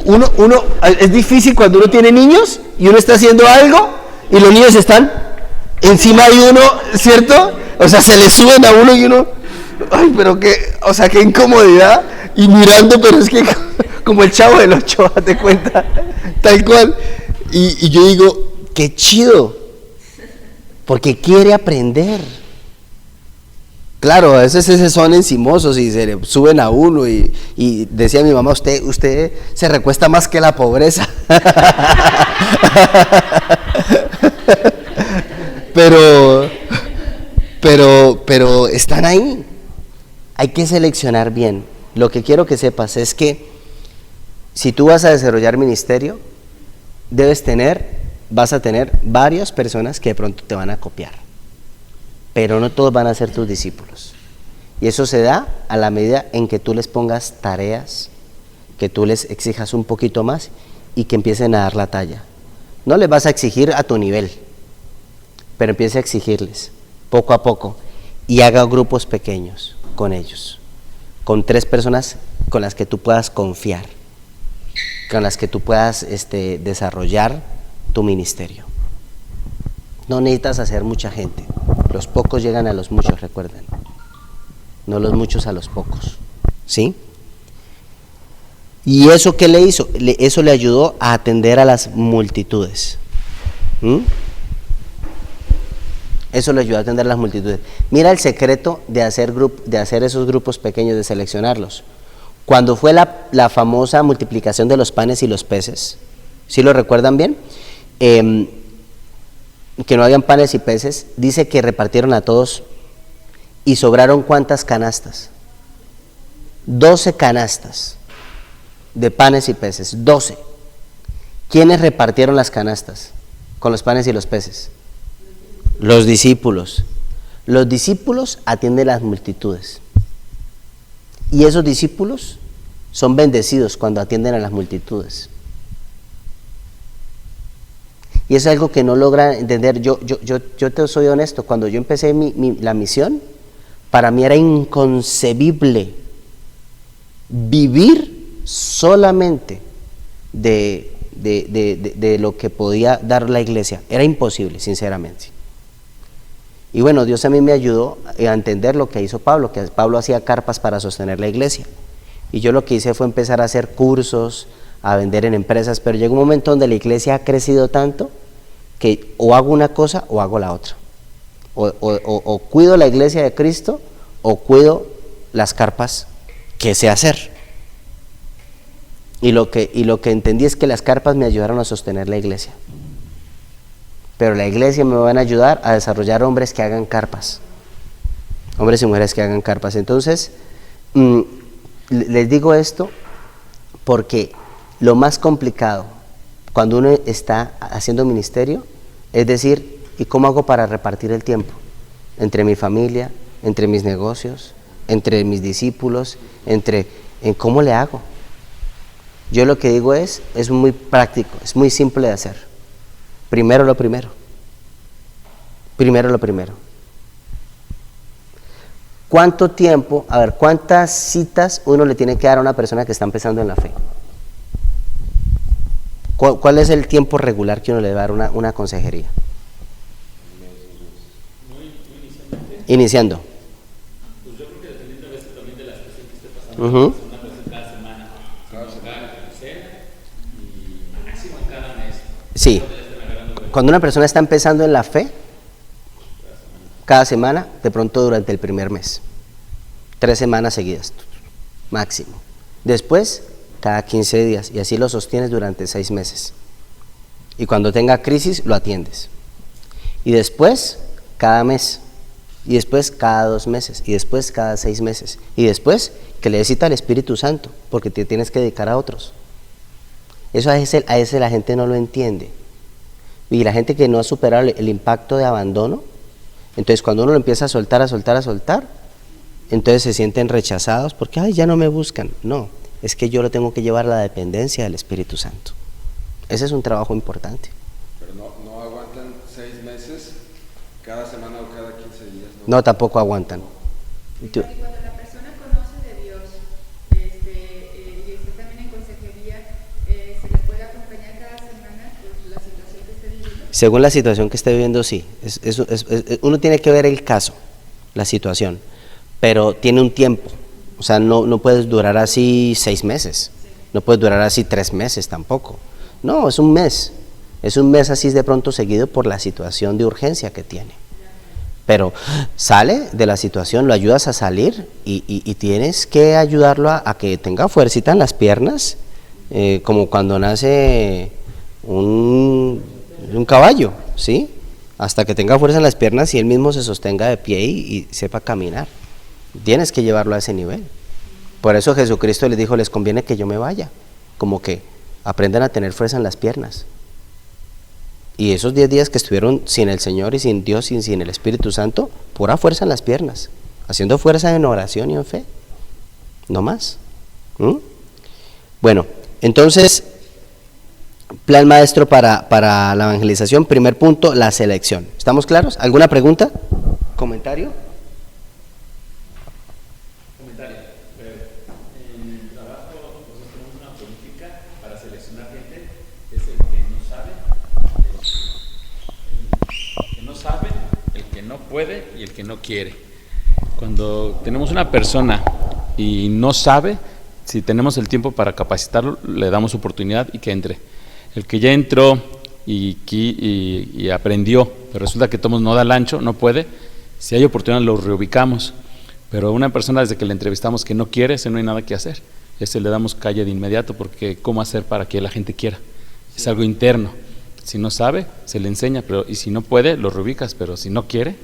Uno es difícil cuando uno tiene niños y uno está haciendo algo y los niños están encima de uno, ¿cierto? O sea, se le suben a uno y uno, ay, pero qué incomodidad, y mirando, pero es que como el Chavo del Ocho, te cuenta, tal cual. Y yo digo, qué chido, porque quiere aprender. Claro, a veces son encimosos y se le suben a uno y decía mi mamá, usted se recuesta más que la pobreza. pero están ahí. Hay que seleccionar bien. Lo que quiero que sepas es que si tú vas a desarrollar ministerio, vas a tener varias personas que de pronto te van a copiar, pero no todos van a ser tus discípulos. Y eso se da a la medida en que tú les pongas tareas, que tú les exijas un poquito más y que empiecen a dar la talla. No les vas a exigir a tu nivel, pero empiece a exigirles poco a poco y haga grupos pequeños con ellos, con 3 personas con las que tú puedas confiar, con las que tú puedas desarrollar tu ministerio. No necesitas hacer mucha gente, los pocos llegan a los muchos, recuerden, no los muchos a los pocos, ¿sí? ¿Y eso qué le hizo? Eso le ayudó a atender a las multitudes. Eso le ayudó a atender a las multitudes. Mira el secreto de hacer esos grupos pequeños, de seleccionarlos. Cuando fue la famosa multiplicación de los panes y los peces, ¿sí lo recuerdan bien? Que no habían panes y peces, dice que repartieron a todos y sobraron ¿cuántas canastas? 12 canastas de panes y peces, 12. ¿Quiénes repartieron las canastas con los panes y los peces? Los discípulos. Los discípulos atienden las multitudes. Y esos discípulos son bendecidos cuando atienden a las multitudes. Y eso es algo que no logran entender. Yo te soy honesto, cuando yo empecé la misión, para mí era inconcebible vivir solamente de lo que podía dar la iglesia. Era imposible, sinceramente. Y bueno, Dios a mí me ayudó a entender lo que hizo Pablo, que Pablo hacía carpas para sostener la iglesia. Y yo lo que hice fue empezar a hacer cursos, a vender en empresas, pero llega un momento donde la iglesia ha crecido tanto que o hago una cosa o hago la otra. O cuido la iglesia de Cristo o cuido las carpas que sé hacer. Y lo que entendí es que las carpas me ayudaron a sostener la iglesia. Pero la iglesia me van a ayudar a desarrollar hombres que hagan carpas. Hombres y mujeres que hagan carpas. Entonces, les digo esto porque lo más complicado cuando uno está haciendo ministerio es decir, ¿y cómo hago para repartir el tiempo? Entre mi familia, entre mis negocios, entre mis discípulos, en cómo le hago. Yo lo que digo es muy práctico, es muy simple de hacer. Primero lo primero. Primero lo primero. ¿Cuánto tiempo, cuántas citas uno le tiene que dar a una persona que está empezando en la fe? ¿Cuál es el tiempo regular que uno le debe dar una consejería? Iniciando. Pues yo creo que dependiendo a veces también de la situación que esté pasando, Uh-huh. una persona cada semana, cada quincena y máximo cada mes. Sí. Cuando una persona está empezando en la fe, cada semana, de pronto durante el primer mes, 3 semanas seguidas, máximo. Después, cada 15 días, y así lo sostienes durante 6 meses. Y cuando tenga crisis, lo atiendes. Y después, cada mes. Y después, cada 2 meses. Y después, cada 6 meses. Y después, que le necesita el Espíritu Santo, porque te tienes que dedicar a otros. Eso a veces la gente no lo entiende. Y la gente que no ha superado el impacto de abandono, entonces cuando uno lo empieza a soltar, entonces se sienten rechazados porque, ay, ya no me buscan. No, es que yo lo tengo que llevar a la dependencia del Espíritu Santo. Ese es un trabajo importante. Pero no aguantan 6 meses, cada semana o cada 15 días. No, tampoco aguantan. Y cuando la persona conoce de Dios y está también en consejería, ¿se le puede acompañar cada semana por la situación que esté viviendo? Según la situación que esté viviendo, sí. Uno tiene que ver el caso, la situación, pero tiene un tiempo. O sea, no puedes durar así 6 meses, no puedes durar así 3 meses tampoco. No, es un mes. Es un mes así de pronto seguido por la situación de urgencia que tiene. Pero sale de la situación, lo ayudas a salir y tienes que ayudarlo a que tenga fuercita en las piernas, como cuando nace un caballo, ¿sí? Hasta que tenga fuerza en las piernas y él mismo se sostenga de pie y sepa caminar. Tienes que llevarlo a ese nivel. Por eso Jesucristo les dijo, les conviene que yo me vaya, como que aprendan a tener fuerza en las piernas. Y esos 10 días que estuvieron sin el Señor y sin Dios y sin el Espíritu Santo, pura fuerza en las piernas, haciendo fuerza en oración y en fe, no más. Bueno, entonces, plan maestro para la evangelización, primer punto, la selección. ¿Estamos claros? ¿Alguna pregunta? ¿Comentario? En el trabajo nosotros tenemos una política para seleccionar gente, es el que no sabe, el que no puede y el que no quiere. Cuando tenemos una persona y no sabe, si tenemos el tiempo para capacitarlo, le damos oportunidad y que entre. El que ya entró y aprendió, pero resulta que Tomás no da el ancho, no puede, si hay oportunidad lo reubicamos. Pero una persona desde que le entrevistamos que no quiere, ese no hay nada que hacer. ese le damos calle de inmediato, porque ¿cómo hacer para que la gente quiera? Es algo interno. Si no sabe, se le enseña, pero y si no puede, lo reubicas, pero si no quiere,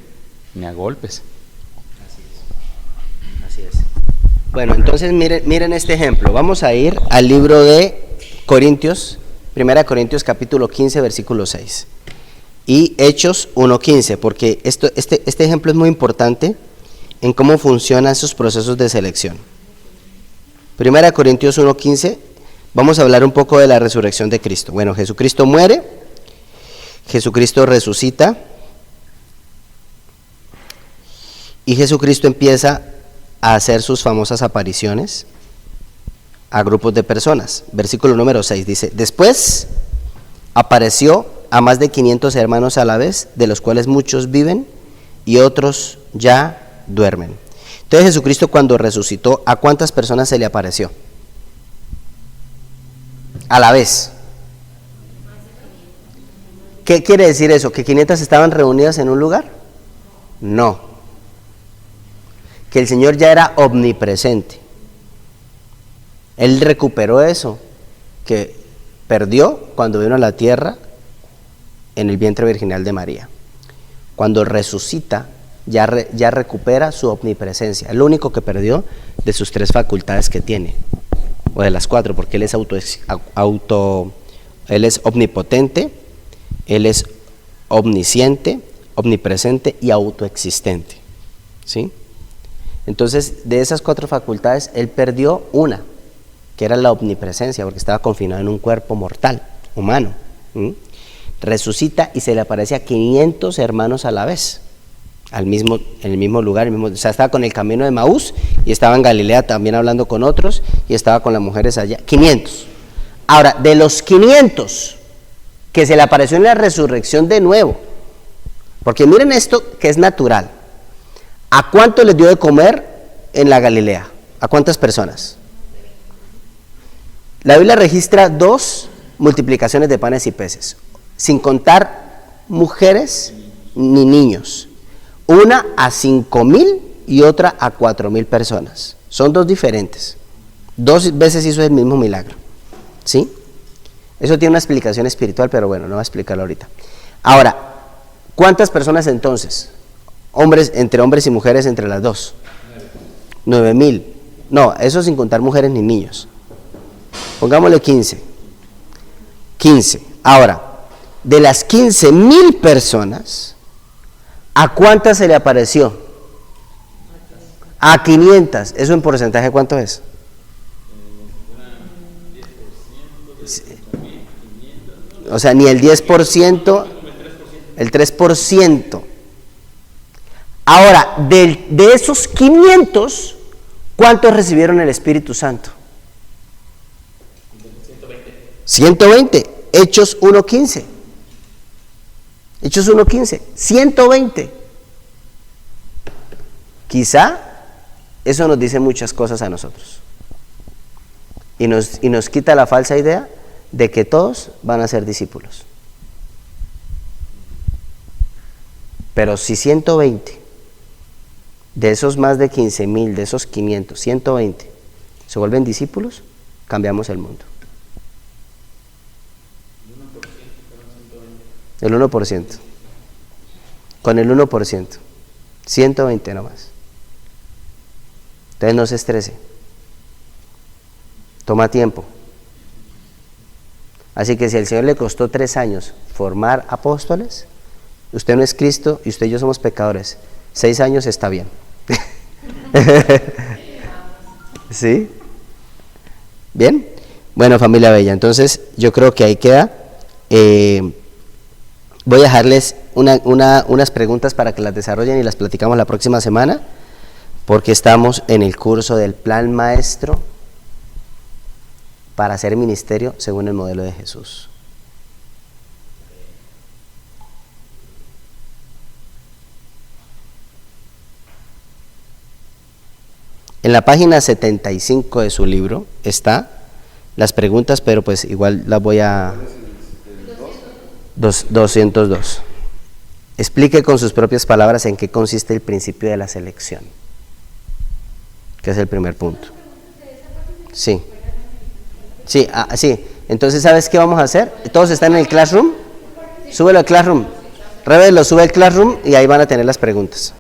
ni a golpes. Así es. Bueno, entonces miren este ejemplo. Vamos a ir al libro de Corintios, 1 Corintios capítulo 15, versículo 6. Y Hechos 1:15, porque este ejemplo es muy importante en cómo funcionan esos procesos de selección. 1 Corintios 1:15, vamos a hablar un poco de la resurrección de Cristo. Bueno, Jesucristo muere, Jesucristo resucita, y Jesucristo empieza a hacer sus famosas apariciones a grupos de personas. Versículo número 6 dice: después apareció a más de 500 hermanos a la vez, de los cuales muchos viven y otros ya duermen. Entonces Jesucristo, cuando resucitó, ¿a cuántas personas se le apareció? A la vez. ¿Qué quiere decir eso? ¿Que 500 estaban reunidas en un lugar? No. Que el Señor ya era omnipresente. Él recuperó eso que perdió cuando vino a la tierra en el vientre virginal de María. Cuando resucita, ya recupera su omnipresencia. Es lo único que perdió de sus 3 facultades que tiene, o de las 4, porque Él es Él es omnipotente, Él es omnisciente, omnipresente y autoexistente, ¿sí? Entonces, de esas 4 facultades, Él perdió una, que era la omnipresencia, porque estaba confinado en un cuerpo mortal, humano. Resucita y se le aparece a 500 hermanos a la vez, en el mismo lugar, o sea, estaba con el camino de Maús y estaba en Galilea también hablando con otros y estaba con las mujeres allá, 500. Ahora, de los 500 que se le apareció en la resurrección de nuevo, porque miren esto que es natural, ¿a cuánto les dio de comer en la Galilea? ¿A cuántas personas? La Biblia registra 2 multiplicaciones de panes y peces, sin contar mujeres ni niños. Una a 5,000 y otra a 4,000 personas. Son 2 diferentes. 2 veces hizo el mismo milagro, ¿sí? Eso tiene una explicación espiritual, pero bueno, no voy a explicarlo ahorita. Ahora, ¿cuántas personas entonces? Entre hombres y mujeres, entre las 2. 9,000. No, eso sin contar mujeres ni niños. Pongámosle 15. 15. Ahora, de las 15,000 personas, ¿a cuántas se le apareció? A 500. ¿Eso en porcentaje cuánto es? O sea, ni el 10%, el 3%. Ahora, de esos 500, ¿cuántos recibieron el Espíritu Santo? 120. Hechos 1:15. Hechos 1:15. 120. Quizá eso nos dice muchas cosas a nosotros. Y nos quita la falsa idea de que todos van a ser discípulos. Pero si 120 de esos más de 15,000, de esos 500, 120 se vuelven discípulos, cambiamos el mundo. El 1%. Con el 1%. 120 nomás. Entonces no se estrese. Toma tiempo. Así que si al Señor le costó 3 años formar apóstoles, usted no es Cristo y usted y yo somos pecadores. 6 años está bien. ¿Sí? ¿Bien? Bueno, familia bella, entonces yo creo que ahí queda. Voy a dejarles unas preguntas para que las desarrollen y las platicamos la próxima semana, porque estamos en el curso del plan maestro para hacer ministerio según el modelo de Jesús. En la página 75 de su libro está las preguntas, pero pues igual las voy a... 202. Explique con sus propias palabras en qué consiste el principio de la selección, que es el primer punto. Sí. Sí, sí. Entonces, ¿sabes qué vamos a hacer? ¿Todos están en el Classroom? Súbelo al Classroom. Rebel lo sube al Classroom y ahí van a tener las preguntas.